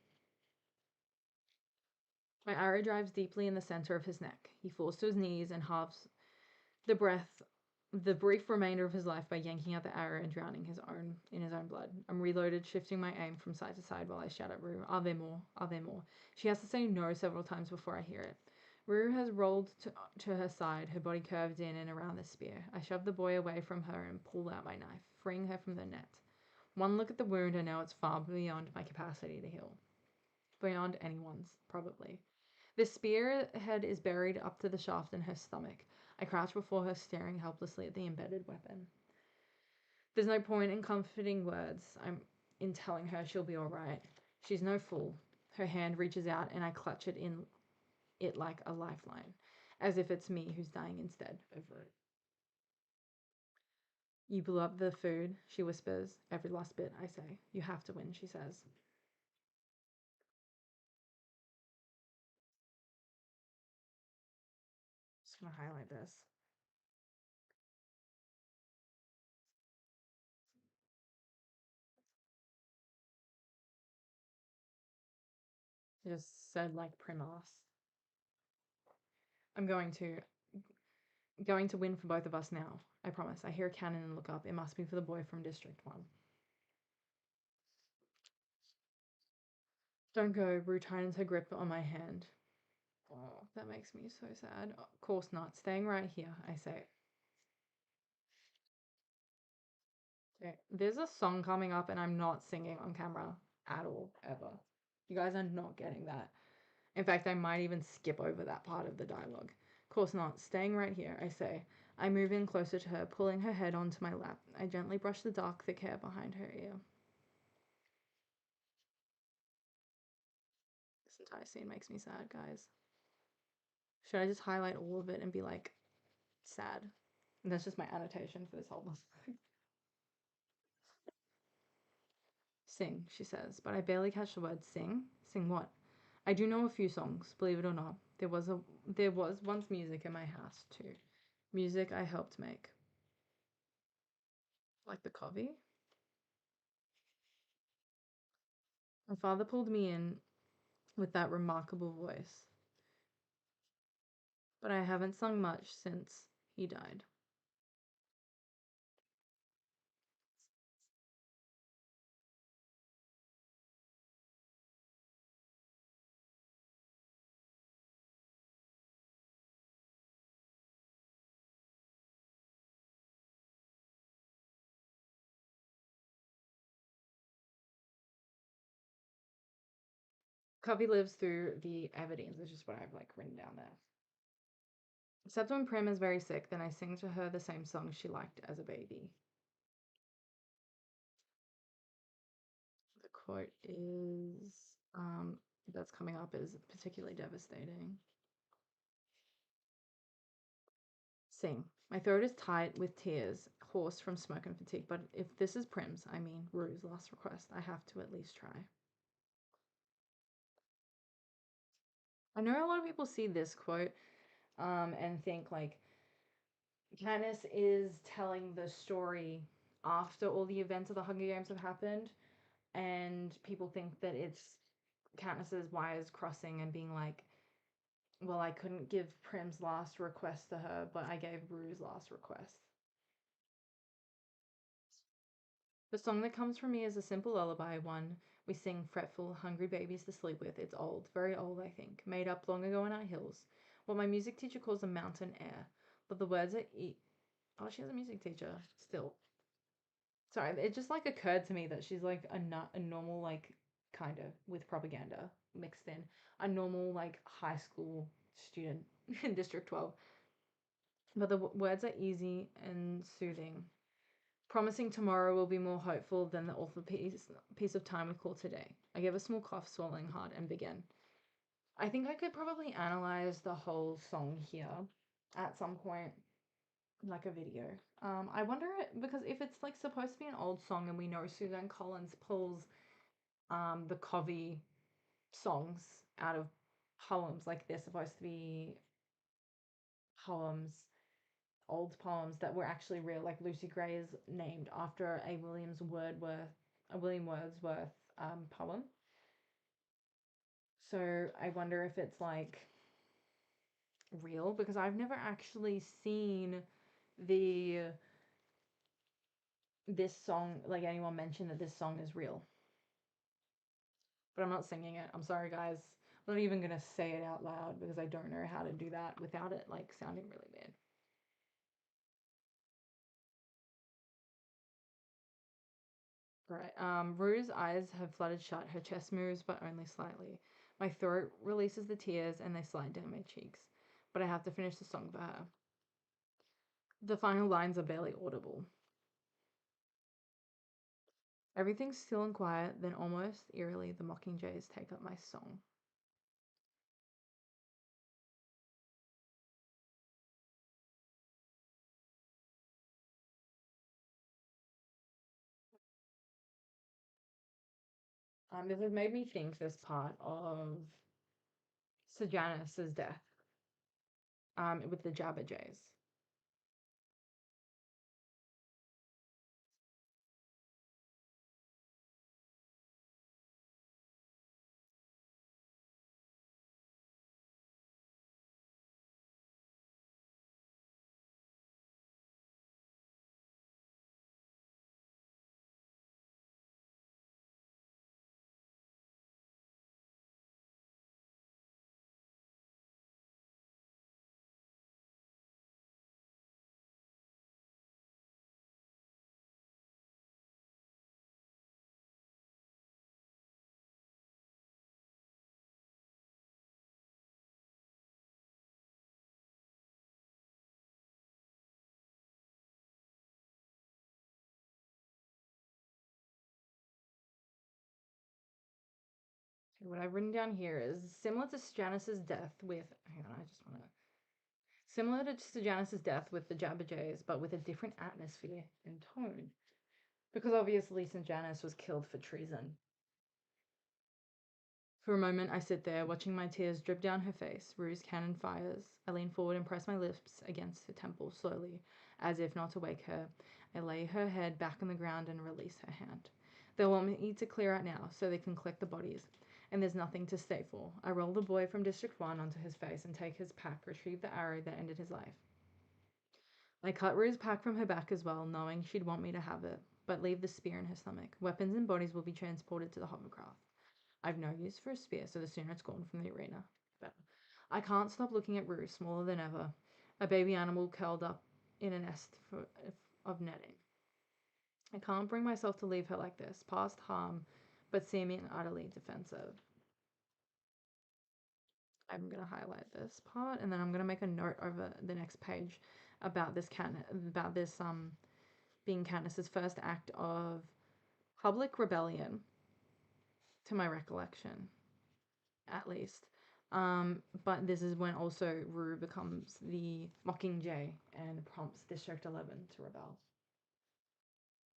My arrow drives deeply in the center of his neck. He falls to his knees and halves the breath, the brief remainder of his life by yanking out the arrow and drowning in his own blood. I'm reloaded, shifting my aim from side to side while I shout at Rue, "Are there more? Are there more?" She has to say no several times before I hear it. Rue has rolled to her side, her body curved in and around the spear. I shove the boy away from her and pull out my knife, freeing her from the net. One look at the wound, and now it's far beyond my capacity to heal. Beyond anyone's, probably. The spearhead is buried up to the shaft in her stomach. I crouch before her, staring helplessly at the embedded weapon. There's no point in comforting words. I'm in telling her she'll be all right. She's no fool. Her hand reaches out, and I clutch it like a lifeline, as if it's me who's dying instead over it. You blew up the food, she whispers. Every last bit, I say. You have to win, she says. Just gonna highlight this. I just said like Primas. I'm going to win for both of us now. I promise. I hear a cannon and look up. It must be for the boy from District 1. Don't go. Rue tightens her grip on my hand. Oh, that makes me so sad. Of course not. Staying right here, I say. Okay. There's a song coming up and I'm not singing on camera at all, ever. You guys are not getting that. In fact, I might even skip over that part of the dialogue. Of course not. Staying right here, I say. I move in closer to her, pulling her head onto my lap. I gently brush the dark, thick hair behind her ear. This entire scene makes me sad, guys. Should I just highlight all of it and be like, sad? And that's just my annotation for this whole book. Sing, she says, but I barely catch the word sing. Sing what? I do know a few songs, believe it or not. There was once music in my house too. Music I helped make. Like the covey. My father pulled me in with that remarkable voice, but I haven't sung much since he died. Covey lives through the evidence, which is what I've like written down there. Except when Prim is very sick, then I sing to her the same songs she liked as a baby. The quote is that's coming up is particularly devastating. Sing. My throat is tight with tears, hoarse from smoke and fatigue, but if this is Prim's, I mean Rue's last request, I have to at least try. I know a lot of people see this quote and think like Janice is telling the story after all the events of the Hunger Games have happened, and people think that it's Katniss's wires crossing and being like, well, I couldn't give Prim's last request to her, but I gave Rue's last request. The song that comes from me is a simple lullaby one we sing fretful, hungry babies to sleep with. It's old, very old, I think, made up long ago in our hills. What my music teacher calls a mountain air. But the words are oh, she has a music teacher still. Sorry, it just like occurred to me that she's like a normal like kind of with propaganda mixed in a normal like high school student in District 12. But the words are easy and soothing, promising tomorrow will be more hopeful than the awful piece of time we call today. I gave a small cough, swallowing hard, and began. I think I could probably analyze the whole song here at some point, like a video. I wonder because if it's like supposed to be an old song and we know Suzanne Collins pulls the Covey songs out of poems, like they're supposed to be poems, old poems that were actually real. Like Lucy Gray is named after a William Wordsworth poem. So I wonder if it's like real because I've never actually seen the this song like anyone mention that this song is real. But I'm not singing it. I'm sorry, guys. I'm not even gonna say it out loud because I don't know how to do that without it like sounding really bad. Right. Rue's eyes have fluttered shut. Her chest moves, but only slightly. My throat releases the tears and they slide down my cheeks. But I have to finish the song for her. The final lines are barely audible. Everything's still and quiet, then almost eerily the Mockingjays take up my song. This has made me think this part of Sejanus's death with the Jabberjays. What I've written down here is similar to Sejanus's death with. Hang on, I just want to. Similar to Sejanus's death with the Jabberjays, but with a different atmosphere and tone. Because obviously St. Janus was killed for treason. For a moment, I sit there, watching my tears drip down her face. Rue's cannon fires. I lean forward and press my lips against her temple slowly, as if not to wake her. I lay her head back on the ground and release her hand. They want me to clear out now so they can collect the bodies, and there's nothing to stay for. I roll the boy from District 1 onto his face and take his pack, retrieve the arrow that ended his life. I cut Rue's pack from her back as well, knowing she'd want me to have it, but leave the spear in her stomach. Weapons and bodies will be transported to the hovercraft. I've no use for a spear, so the sooner it's gone from the arena, the better. I can't stop looking at Rue, smaller than ever, a baby animal curled up in a nest of netting. I can't bring myself to leave her like this, past harm, but seeming utterly defensive. I'm gonna highlight this part, and then I'm gonna make a note over the next page about this being Katniss's first act of public rebellion, to my recollection, at least. But this is when also Rue becomes the Mockingjay and prompts District 11 to rebel.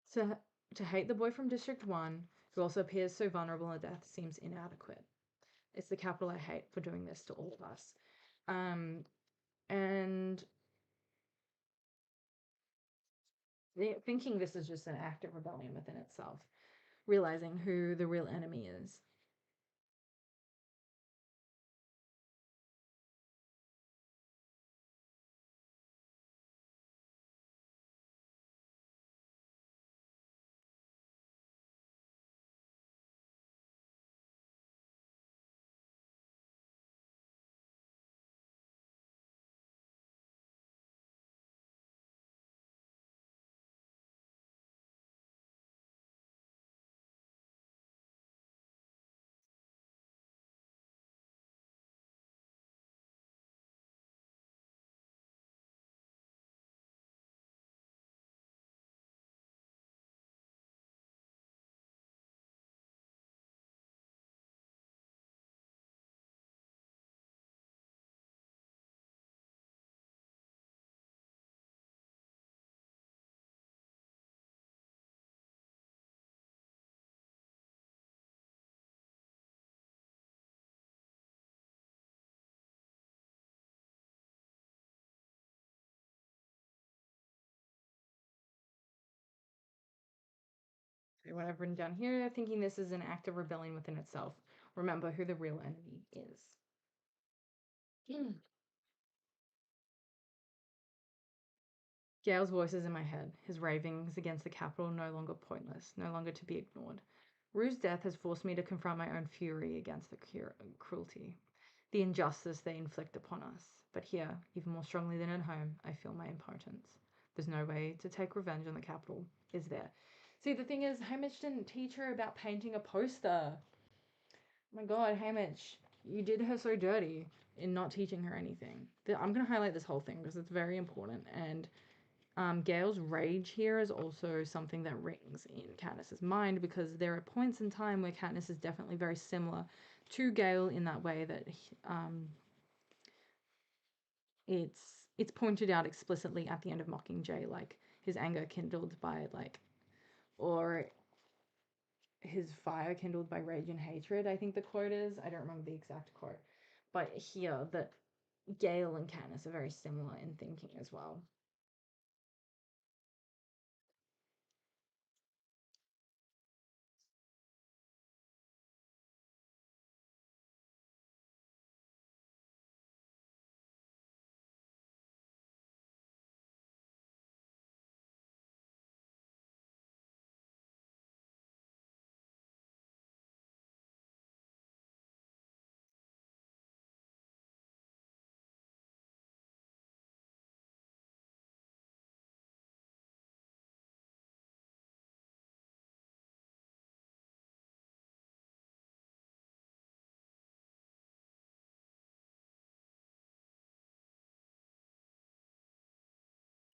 So to hate the boy from District 1, who also appears so vulnerable at death, seems inadequate. It's the capital I hate for doing this to all of us. And thinking this is just an act of rebellion within itself, realizing who the real enemy is. What I've written down here, thinking this is an act of rebellion within itself. Remember who the real enemy is. Gale's voice is in my head, his ravings against the capital no longer pointless, no longer to be ignored. Rue's death has forced me to confront my own fury against the cruelty, the injustice they inflict upon us. But here, even more strongly than at home, I feel my impotence. There's no way to take revenge on the capital, is there? See, the thing is, Hamish didn't teach her about painting a poster. Oh my god, Hamish, you did her so dirty in not teaching her anything. I'm going to highlight this whole thing because it's very important. And Gale's rage here is also something that rings in Katniss's mind, because there are points in time where Katniss is definitely very similar to Gale in that way that it's pointed out explicitly at the end of Mockingjay, like his anger kindled by or his fire kindled by rage and hatred, I think the quote is. I don't remember the exact quote. But here, that Gale and Katniss are very similar in thinking as well.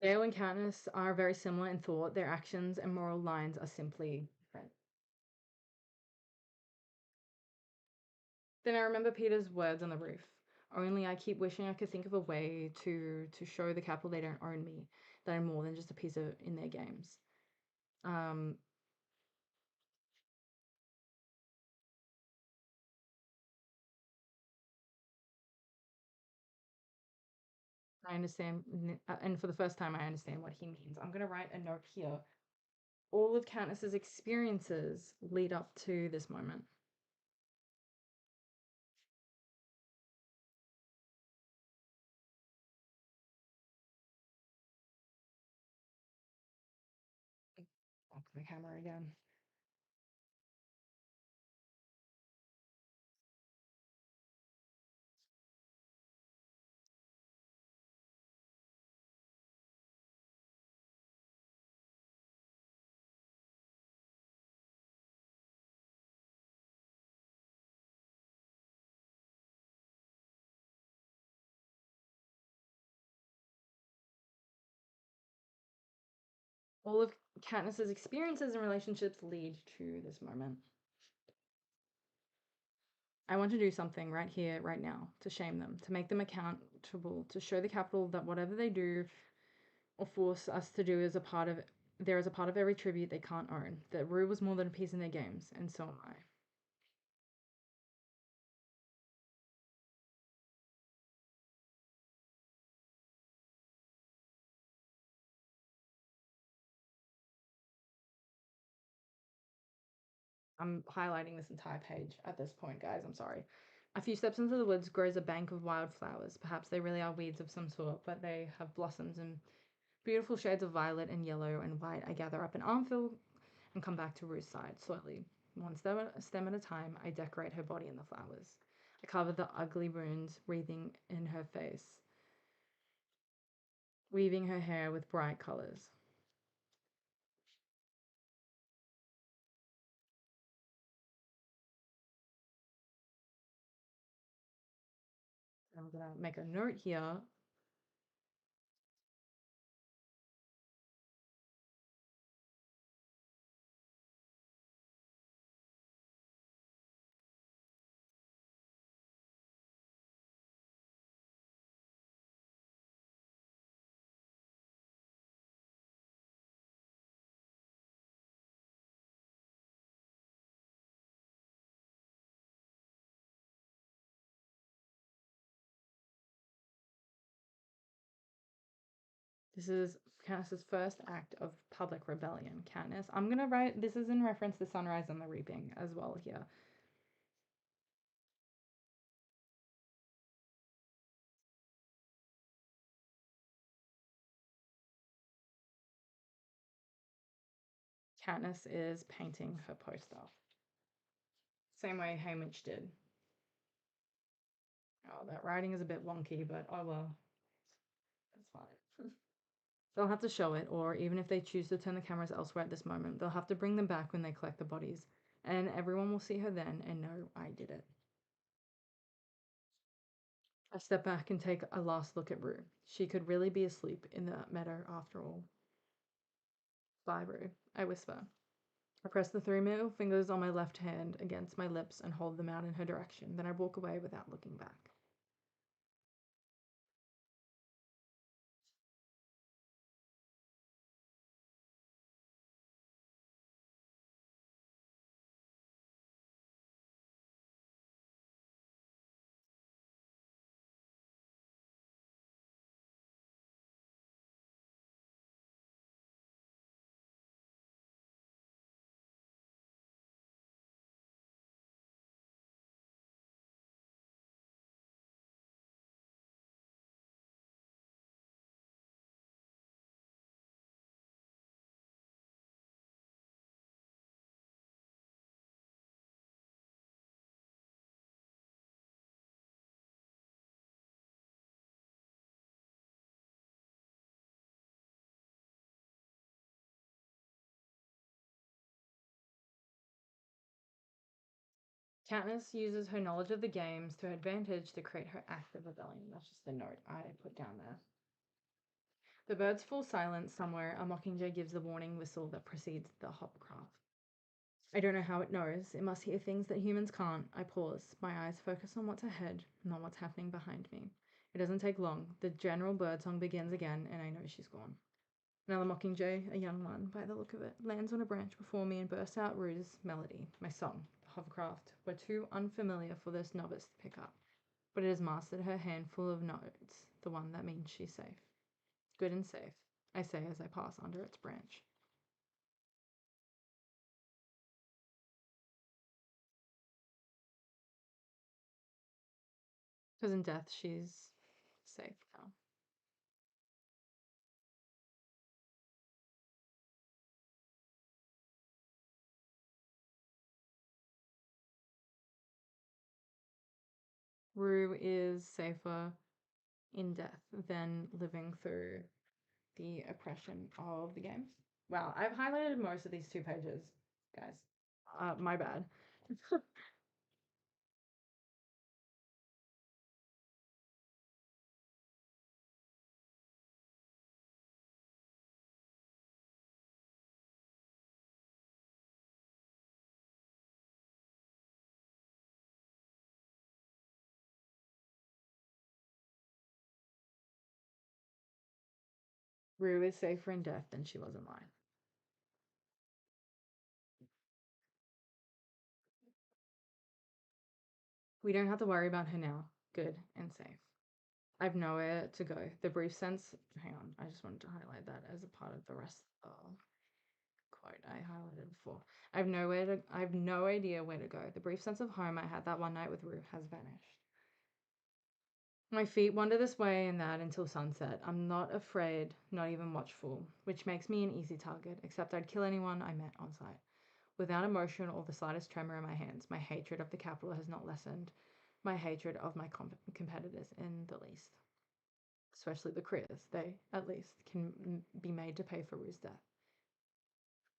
Gale and Katniss are very similar in thought. Their actions and moral lines are simply different. Then I remember Peter's words on the roof. Only I keep wishing I could think of a way to show the capital they don't own me, that I'm more than just a piece of in their games. Um, I understand, and for the first time, I understand what he means. I'm going to write a note here. All of Katniss's experiences lead up to this moment. Back to the camera again. All of Katniss's experiences and relationships lead to this moment. I want to do something right here, right now, to shame them, to make them accountable, to show the capital that whatever they do or force us to do is a part of there is a part of every tribute they can't own. That Rue was more than a piece in their games, and so am I. I'm highlighting this entire page at this point, guys. I'm sorry. A few steps into the woods grows a bank of wildflowers. Perhaps they really are weeds of some sort, but they have blossoms and beautiful shades of violet and yellow and white. I gather up an armful and come back to Rue's side slowly. One stem at a time, I decorate her body in the flowers. I cover the ugly runes wreathing in her face, weaving her hair with bright colors. I'm gonna make a note here. This is Katniss's first act of public rebellion. Katniss, I'm gonna write this is in reference to Sunrise and the Reaping as well here. Katniss is painting her poster. Same way Haymitch did. Oh, that writing is a bit wonky, but oh well. That's fine. They'll have to show it, or even if they choose to turn the cameras elsewhere at this moment, they'll have to bring them back when they collect the bodies. And everyone will see her then and know I did it. I step back and take a last look at Rue. She could really be asleep in the meadow after all. Bye, Rue, I whisper. I press the three middle fingers on my left hand against my lips and hold them out in her direction. Then I walk away without looking back. Katniss uses her knowledge of the games to advantage to create her act of rebellion. That's just the note I put down there. The birds fall silent somewhere. A mockingjay gives the warning whistle that precedes the hopcraft. I don't know how it knows. It must hear things that humans can't. I pause. My eyes focus on what's ahead, not what's happening behind me. It doesn't take long. The general birdsong begins again, and I know she's gone. Another mockingjay, a young one by the look of it, lands on a branch before me and bursts out Rue's melody, my song, the hovercraft, were too unfamiliar for this novice to pick up. but it has mastered her handful of notes, the one that means she's safe. Good and safe, I say as I pass under its branch. Because in death, she's safe now. Rue is safer in death than living through the oppression of the games. Wow, I've highlighted most of these 2 pages, guys. My bad. Rue is safer in death than she was in life. We don't have to worry about her now. Good and safe. I've nowhere to go. The brief sense. Hang on, I just wanted to highlight that as a part of the rest of quote I highlighted before. I have no idea where to go. The brief sense of home I had that one night with Rue has vanished. My feet wander this way and that until sunset. I'm not afraid, not even watchful, which makes me an easy target, except I'd kill anyone I met on sight. Without emotion or the slightest tremor in my hands, my hatred of the capital has not lessened. My hatred of my competitors in the least. Especially the Krias. They, at least, can be made to pay for Rue's death.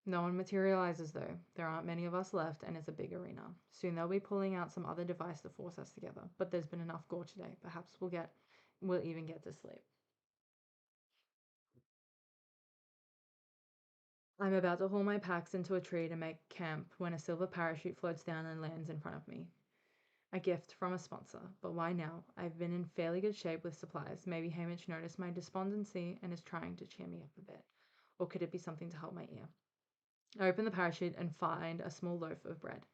No one materializes though. There aren't many of us left, and it's a big arena. Soon they'll be pulling out some other device to force us together. But there's been enough gore today. Perhaps we'll even get to sleep. I'm about to haul my packs into a tree to make camp when a silver parachute floats down and lands in front of me. A gift from a sponsor. But why now? I've been in fairly good shape with supplies. Maybe Hamish noticed my despondency and is trying to cheer me up a bit. Or could it be something to help my ear? I open the parachute and find a small loaf of bread.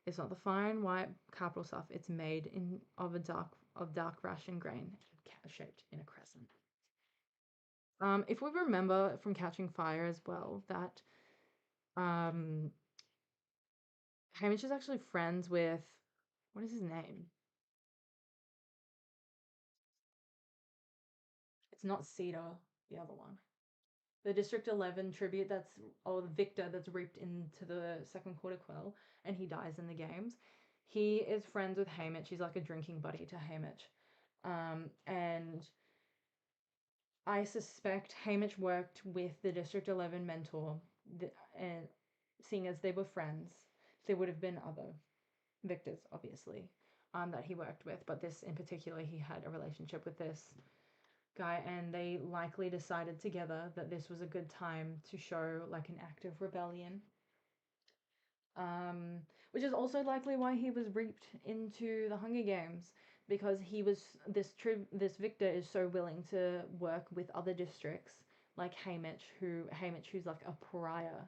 It's not the fine white capital stuff. It's made of dark ration grain, shaped in a crescent. If we remember from Catching Fire as well, that um, Hamish is actually friends with what is his name? It's not Cedar, the other one. The District 11 tribute the Victor that's reaped into the second quarter quell and he dies in the games. He is friends with Hamish. He's like a drinking buddy to Hamish. And I suspect Hamish worked with the District 11 mentor, and seeing as they were friends, there would have been other Victors, obviously, that he worked with, but this in particular, he had a relationship with this guy, and they likely decided together that this was a good time to show like an act of rebellion. Um, which is also likely why he was reaped into the Hunger Games because he was this Victor is so willing to work with other districts like Hamish who's like a pariah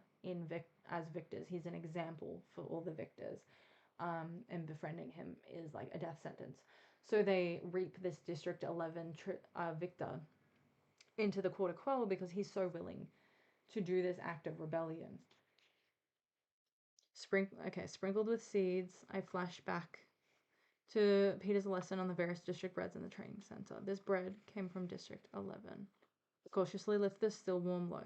as Victors. He's an example for all the Victors. And befriending him is like a death sentence. So they reap this District 11 Victor into the Quarter Quell because he's so willing to do this act of rebellion. Sprinkled with seeds, I flash back to Peter's lesson on the various district breads in the training center. This bread came from District 11. Cautiously lift the still warm loaf.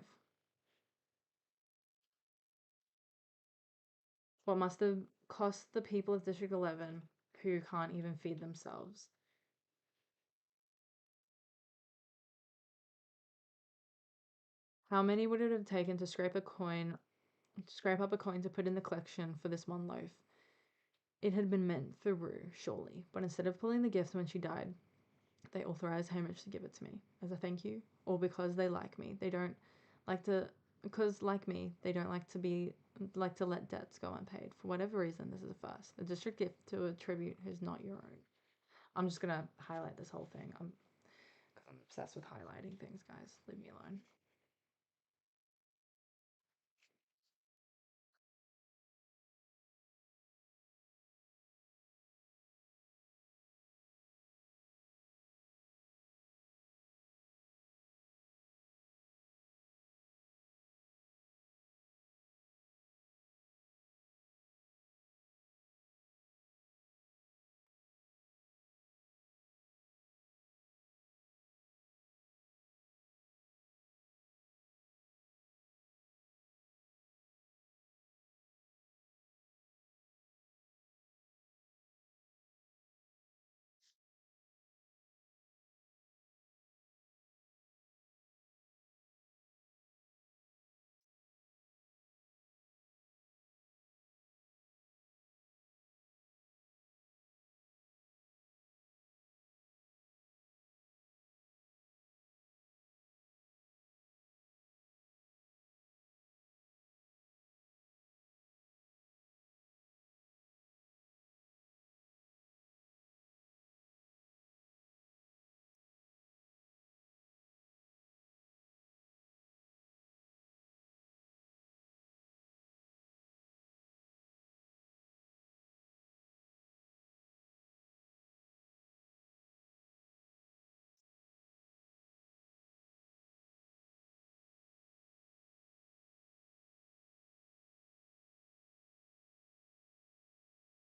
What must have cost the people of District 11 who can't even feed themselves? How many would it have taken to scrape up a coin to put in the collection for this one loaf? It had been meant for Rue, surely, but instead of pulling the gift when she died, they authorized Hamish to give it to me as a thank you, or because they like me. They don't like to, because like me, they don't like to let debts go unpaid. For whatever reason, this is a first. A district gift to a tribute who's not your own. I'm just gonna highlight this whole thing. I'm obsessed with highlighting things, guys. Leave me alone.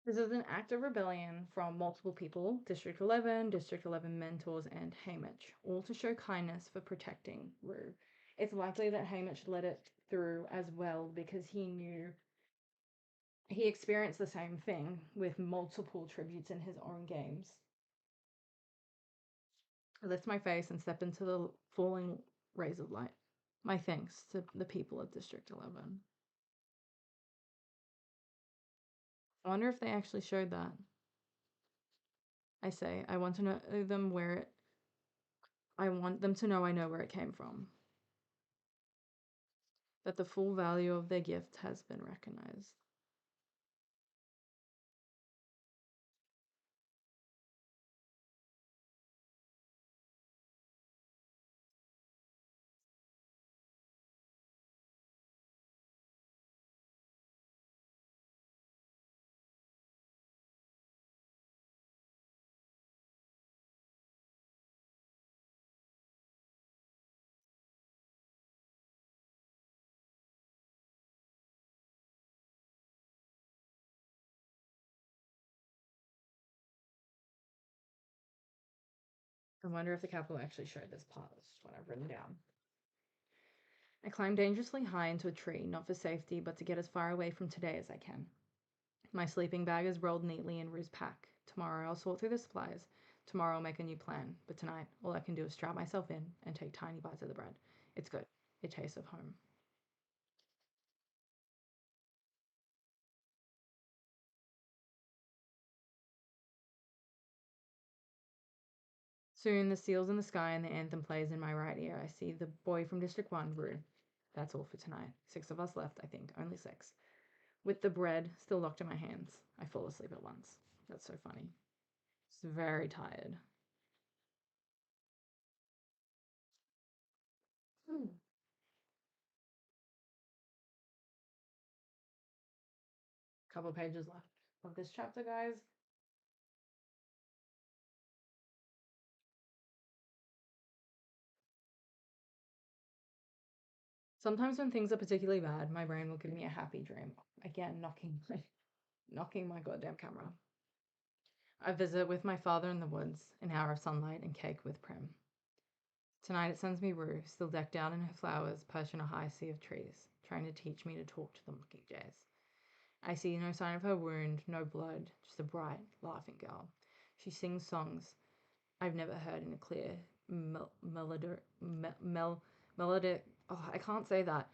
This is an act of rebellion from multiple people, District 11, District 11 mentors, and Hamish, all to show kindness for protecting Rue. It's likely that Hamish let it through as well because he knew he experienced the same thing with multiple tributes in his own games. I lift my face and step into the falling rays of light. My thanks to the people of District 11. I wonder if they actually showed that. I say, I want to know them where it I want them to know I know where it came from. That the full value of their gift has been recognized. I wonder if the capital actually showed this part. This is what I've written down. I climb dangerously high into a tree, not for safety, but to get as far away from today as I can. My sleeping bag is rolled neatly in Rue's pack. Tomorrow I'll sort through the supplies. Tomorrow I'll make a new plan. But tonight, all I can do is strap myself in and take tiny bites of the bread. It's good. It tastes of home. Soon the seals in the sky and the anthem plays in my right ear. I see the boy from District 1, Rue. That's all for tonight. 6 of us left, I think. Only 6. With the bread still locked in my hands, I fall asleep at once. That's so funny. Just very tired. Hmm. Couple pages left of this chapter, guys. Sometimes when things are particularly bad, my brain will give me a happy dream. Again, knocking my goddamn camera. I visit with my father in the woods, an hour of sunlight and cake with Prim. Tonight it sends me Rue, still decked out in her flowers, perched in a high sea of trees, trying to teach me to talk to the mockingjays. I see no sign of her wound, no blood, just a bright, laughing girl. She sings songs I've never heard in a clear, melodic. Oh, I can't say that.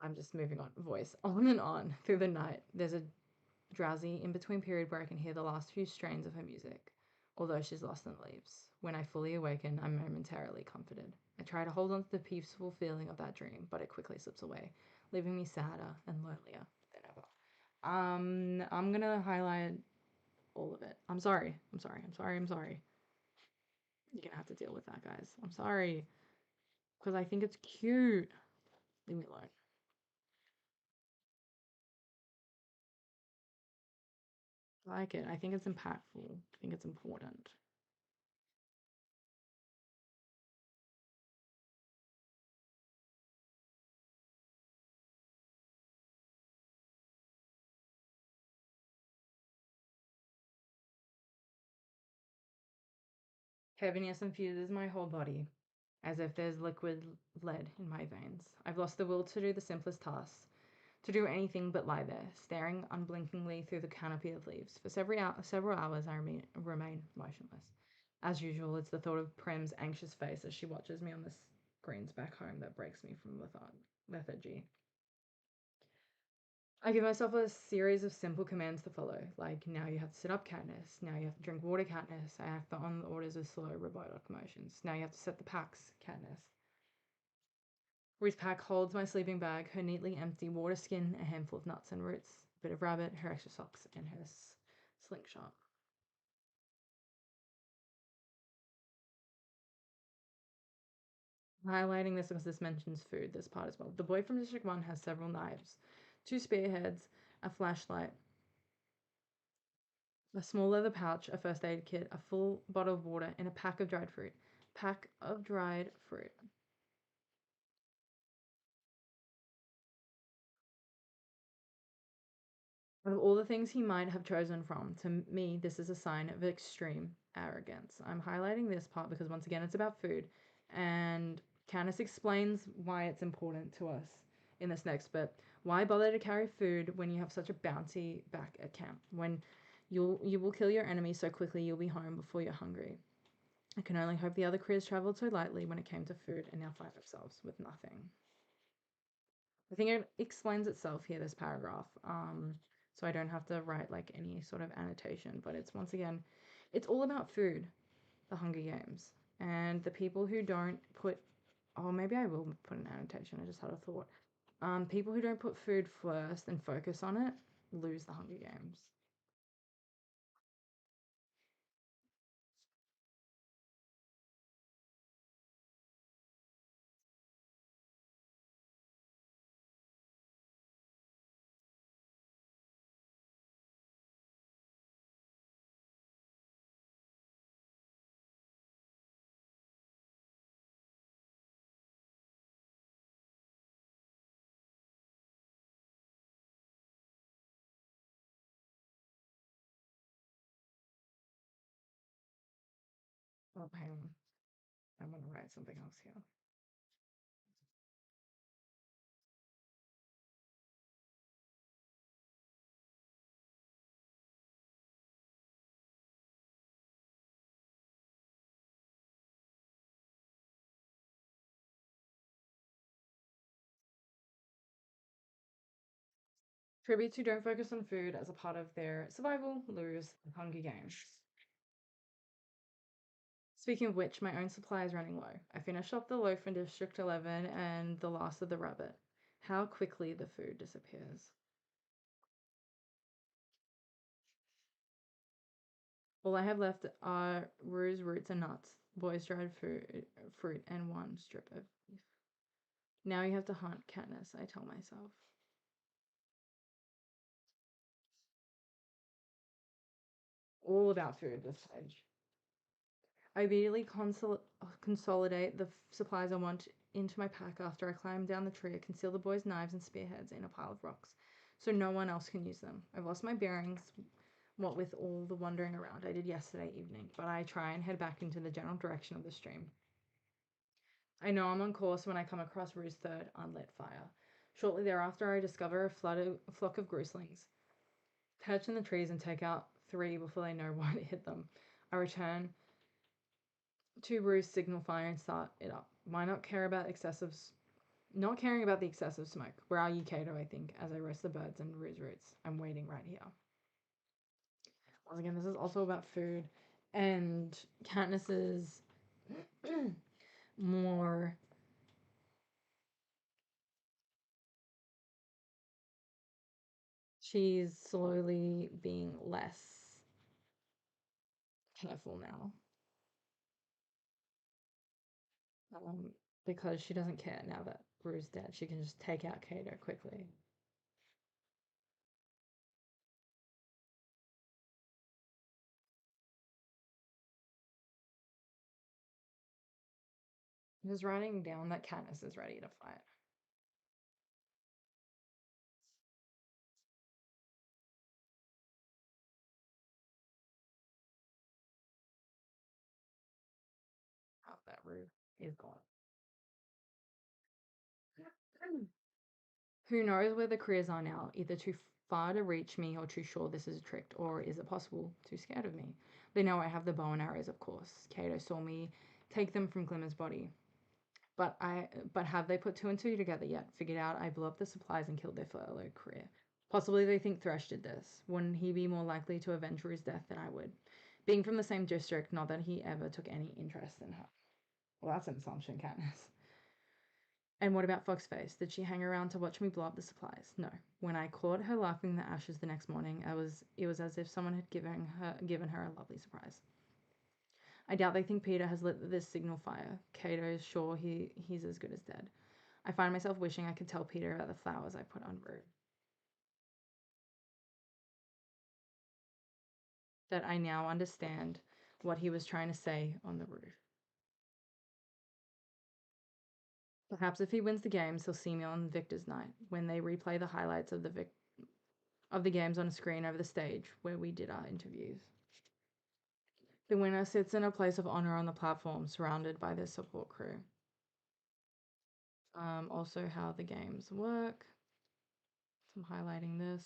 I'm just moving on. Voice on and on through the night. There's a drowsy in between period where I can hear the last few strains of her music, although she's lost in the leaves. When I fully awaken, I'm momentarily comforted. I try to hold on to the peaceful feeling of that dream, but it quickly slips away, leaving me sadder and lonelier than ever. I'm gonna highlight all of it. I'm sorry. I'm sorry. I'm sorry. I'm sorry. You're gonna have to deal with that, guys. I'm sorry. Because I think it's cute. Leave me alone. I like it. I think it's impactful. I think it's important. Heaviness infuses my whole body, as if there's liquid lead in my veins. I've lost the will to do the simplest tasks, to do anything but lie there, staring unblinkingly through the canopy of leaves. For several hours, I remain motionless. As usual, it's the thought of Prim's anxious face as she watches me on the screens back home that breaks me from lethargy. I give myself a series of simple commands to follow, like now you have to sit up, Katniss. Now you have to drink water, Katniss. I act on the orders with slow robotic motions. Now you have to set the packs, Katniss. Ruth Pack holds my sleeping bag, her neatly empty water skin, a handful of nuts and roots, a bit of rabbit, her extra socks, and her slingshot. Highlighting this because this mentions food, this part as well. The boy from District 1 has several knives, 2 spearheads, a flashlight, a small leather pouch, a first aid kit, a full bottle of water, and a pack of dried fruit. Pack of dried fruit. Of all the things he might have chosen from, to me, this is a sign of extreme arrogance. I'm highlighting this part because, once again, it's about food. And Candace explains why it's important to us in this next bit. Why bother to carry food when you have such a bounty back at camp? When you will kill your enemy so quickly you'll be home before you're hungry. I can only hope the other crews travelled so lightly when it came to food and now find themselves with nothing. I think it explains itself here, this paragraph. So I don't have to write like any sort of annotation, but it's once again, it's all about food, the Hunger Games. And the people who don't put, oh, maybe I will put an annotation, I just had a thought. People who don't put food first and focus on it lose the Hunger Games. Oh, hang on. I'm going to write something else here. Tributes who don't focus on food as a part of their survival lose the Hunger Games. Speaking of which, my own supply is running low. I finished off the loaf in District 11 and the last of the rabbit. How quickly the food disappears. All I have left are Rue's roots and nuts, boys' dried fruit, and one strip of beef. Now you have to hunt, Katniss, I tell myself. All about food this page. I immediately consolidate the supplies I want into my pack after I climb down the tree. I conceal the boys' knives and spearheads in a pile of rocks so no one else can use them. I've lost my bearings, what with all the wandering around I did yesterday evening, but I try and head back into the general direction of the stream. I know I'm on course when I come across Rue's third unlit fire. Shortly thereafter, I discover a flock of grooslings perch in the trees and take out three before they know what hit them. I return to Rue's signal fire and start it up. Why not care about excessive, not caring about the excessive smoke? Where are you, Cato? I think as I roast the birds and Rue's roots. I'm waiting right here. Once again, this is also about food, and Katniss's more. She's slowly being less careful now, um, because she doesn't care now that Rue's dead. She can just take out Cato quickly. Just writing down that Katniss is ready to fight. How that Rue is gone. Who knows where the careers are now? Either too far to reach me or too sure this is a trick, or is it possible too scared of me? They know I have the bow and arrows, of course. Cato saw me take them from Glimmer's body. But have they put two and two together yet? Figured out I blew up the supplies and killed their fellow career. Possibly they think Thresh did this. Wouldn't he be more likely to avenge Rue's death than I would? Being from the same district, not that he ever took any interest in her. Well, that's an assumption, Katniss. And what about Foxface? Did she hang around to watch me blow up the supplies? No. When I caught her laughing in the ashes the next morning, it was as if someone had given her a lovely surprise. I doubt they think Peter has lit this signal fire. Cato is sure he's as good as dead. I find myself wishing I could tell Peter about the flowers I put on Rue. That I now understand what he was trying to say on the roof. Perhaps if he wins the games, he'll see me on Victor's night when they replay the highlights of of the games on a screen over the stage where we did our interviews. The winner sits in a place of honor on the platform surrounded by their support crew. Also, how the games work. So I'm highlighting this.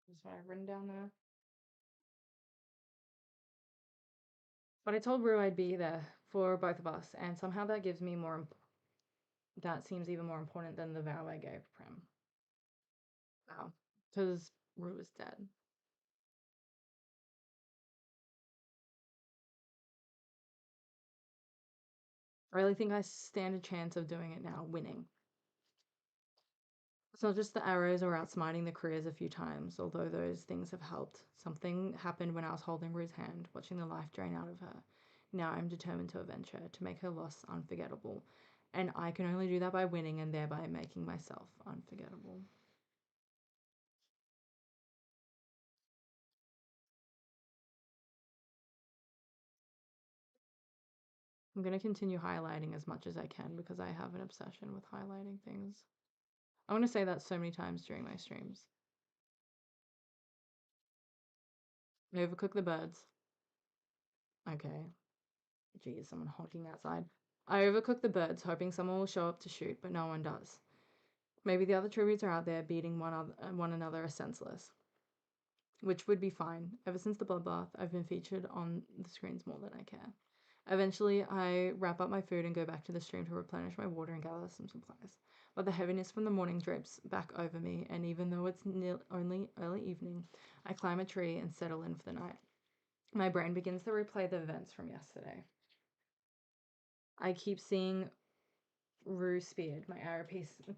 That's what I've written down there. But I told Rue I'd be there for both of us, and somehow that gives me more. That seems even more important than the vow I gave Prim. Wow, because Rue is dead. I really think I stand a chance of doing it now, winning. It's not just the arrows or outsmarting the careers a few times, although those things have helped. Something happened when I was holding Rue's hand, watching the life drain out of her. Now I'm determined to avenge her, to make her loss unforgettable. And I can only do that by winning and thereby making myself unforgettable. I'm going to continue highlighting as much as I can because I have an obsession with highlighting things. I want to say that so many times during my streams. Overcook the birds. Okay. Geez, someone honking outside. I overcook the birds, hoping someone will show up to shoot, but no one does. Maybe the other tributes are out there beating one another are senseless, which would be fine. Ever since the bloodbath, I've been featured on the screens more than I care. Eventually, I wrap up my food and go back to the stream to replenish my water and gather some supplies. But the heaviness from the morning drapes back over me, and even though it's only early evening, I climb a tree and settle in for the night. My brain begins to replay the events from yesterday. I keep seeing Rue speared, my arrow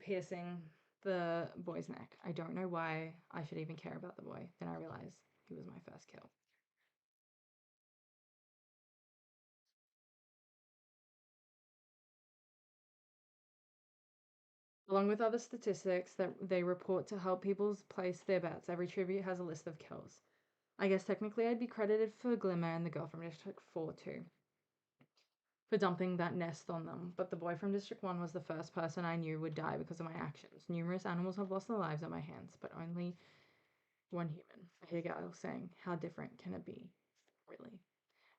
piercing the boy's neck. I don't know why I should even care about the boy. Then I realize he was my first kill. Along with other statistics that they report to help people place their bets, every tribute has a list of kills. I guess technically I'd be credited for Glimmer and the girl from District 4 too, for dumping that nest on them, but the boy from District 1 was the first person I knew would die because of my actions. Numerous animals have lost their lives at my hands, but only one human. I hear Gal saying, how different can it be? Really.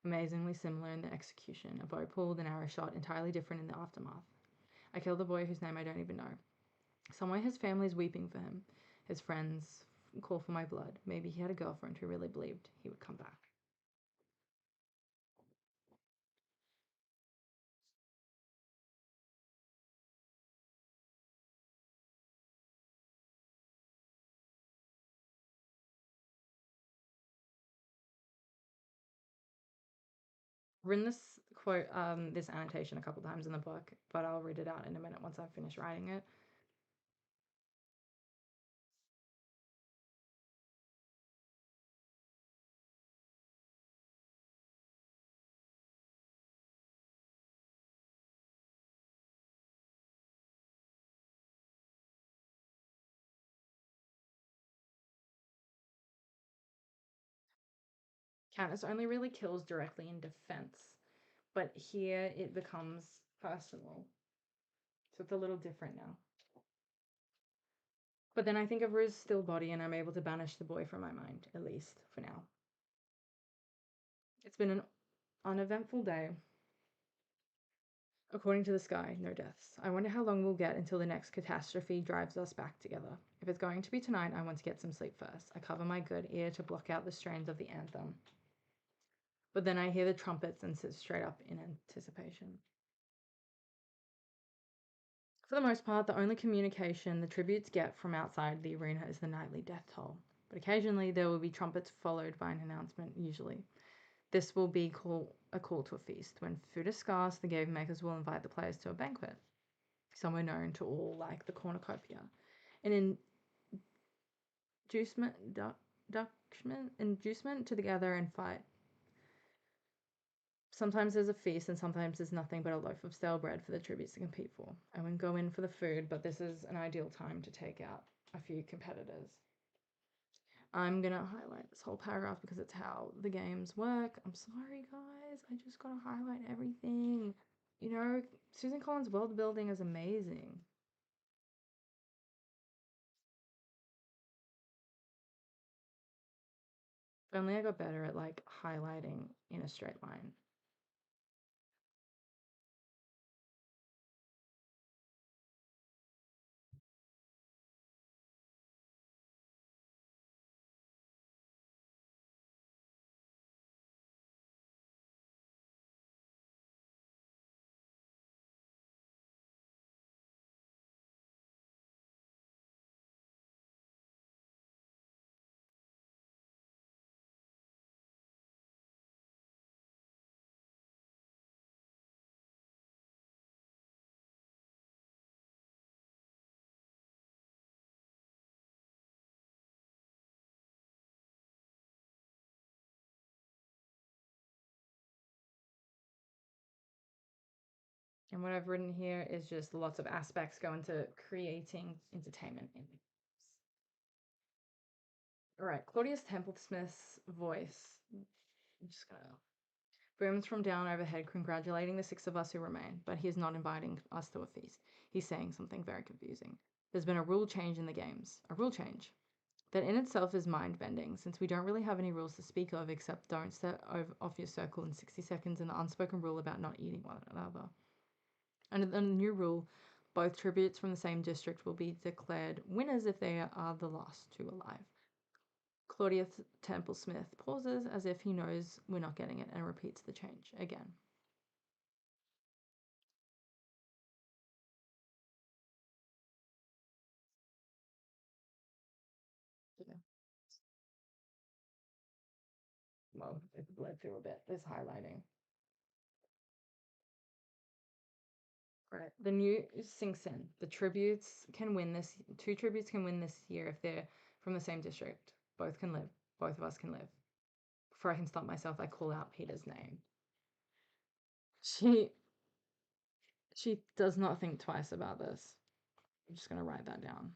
Amazingly similar in the execution. A bow pulled, an arrow shot, entirely different in the aftermath. I killed a boy whose name I don't even know. Somewhere his family is weeping for him. His friends call for my blood. Maybe he had a girlfriend who really believed he would come back. I've written this quote, this annotation a couple times in the book, but I'll read it out in a minute once I've finished writing it. Katniss only really kills directly in defense, but here it becomes personal. So it's a little different now. But then I think of Rue's still body and I'm able to banish the boy from my mind, at least for now. It's been an uneventful day. According to the sky, no deaths. I wonder how long we'll get until the next catastrophe drives us back together. If it's going to be tonight, I want to get some sleep first. I cover my good ear to block out the strains of the anthem. But then I hear the trumpets and sit straight up in anticipation. For the most part, the only communication the tributes get from outside the arena is the nightly death toll. But occasionally there will be trumpets followed by an announcement, usually. This will be a call to a feast. When food is scarce, the game makers will invite the players to a banquet, somewhere known to all like the cornucopia. And in inducement to gather and fight. Sometimes there's a feast and sometimes there's nothing but a loaf of stale bread for the tributes to compete for. I wouldn't go in for the food, but this is an ideal time to take out a few competitors. I'm gonna highlight this whole paragraph because it's how the games work. I'm sorry, guys. I just gotta highlight everything. You know, Susan Collins' world building is amazing. If only I got better at like highlighting in a straight line. And what I've written here is just lots of aspects go into creating entertainment in the games. All right, Claudius Templesmith's voice. I'm just gonna booms from down overhead, congratulating the 6 of us who remain, but he is not inviting us to a feast. He's saying something very confusing. There's been a rule change in the games. A rule change. That in itself is mind-bending, since we don't really have any rules to speak of except don't step off your circle in 60 seconds and the unspoken rule about not eating one another. Under the new rule, both tributes from the same district will be declared winners if they are the last two alive. Claudius Templesmith pauses as if he knows we're not getting it and repeats the change again. Yeah. Well, it bled through a bit. There's highlighting. Right. The new sinks in. The tributes can win this. 2 tributes can win this year if they're from the same district. Both can live. Both of us can live. Before I can stop myself, I call out Peter's name. She does not think twice about this. I'm just gonna write that down.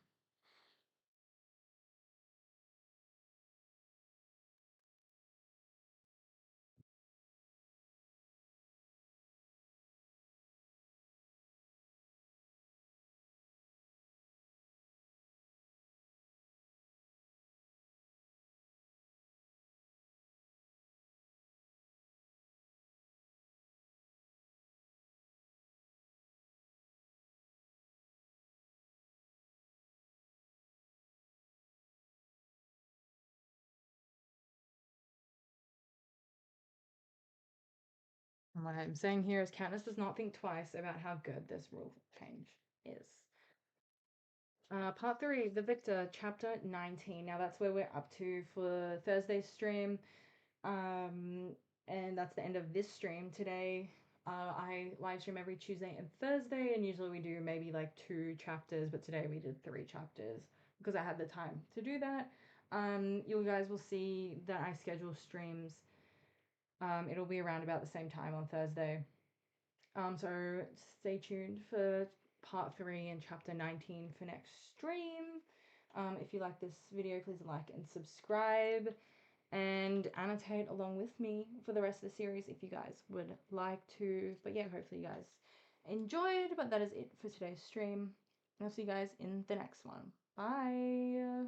And what I'm saying here is Katniss does not think twice about how good this rule change is. Part 3, The Victor, Chapter 19. Now that's where we're up to for Thursday's stream. And that's the end of this stream today. I live stream every Tuesday and Thursday, and usually we do maybe like 2 chapters, but today we did 3 chapters because I had the time to do that. You guys will see that I schedule streams. It'll be around about the same time on Thursday. So stay tuned for part 3 and chapter 19 for next stream. If you like this video, please like and subscribe and annotate along with me for the rest of the series if you guys would like to. But yeah, hopefully you guys enjoyed. But that is it for today's stream. I'll see you guys in the next one. Bye.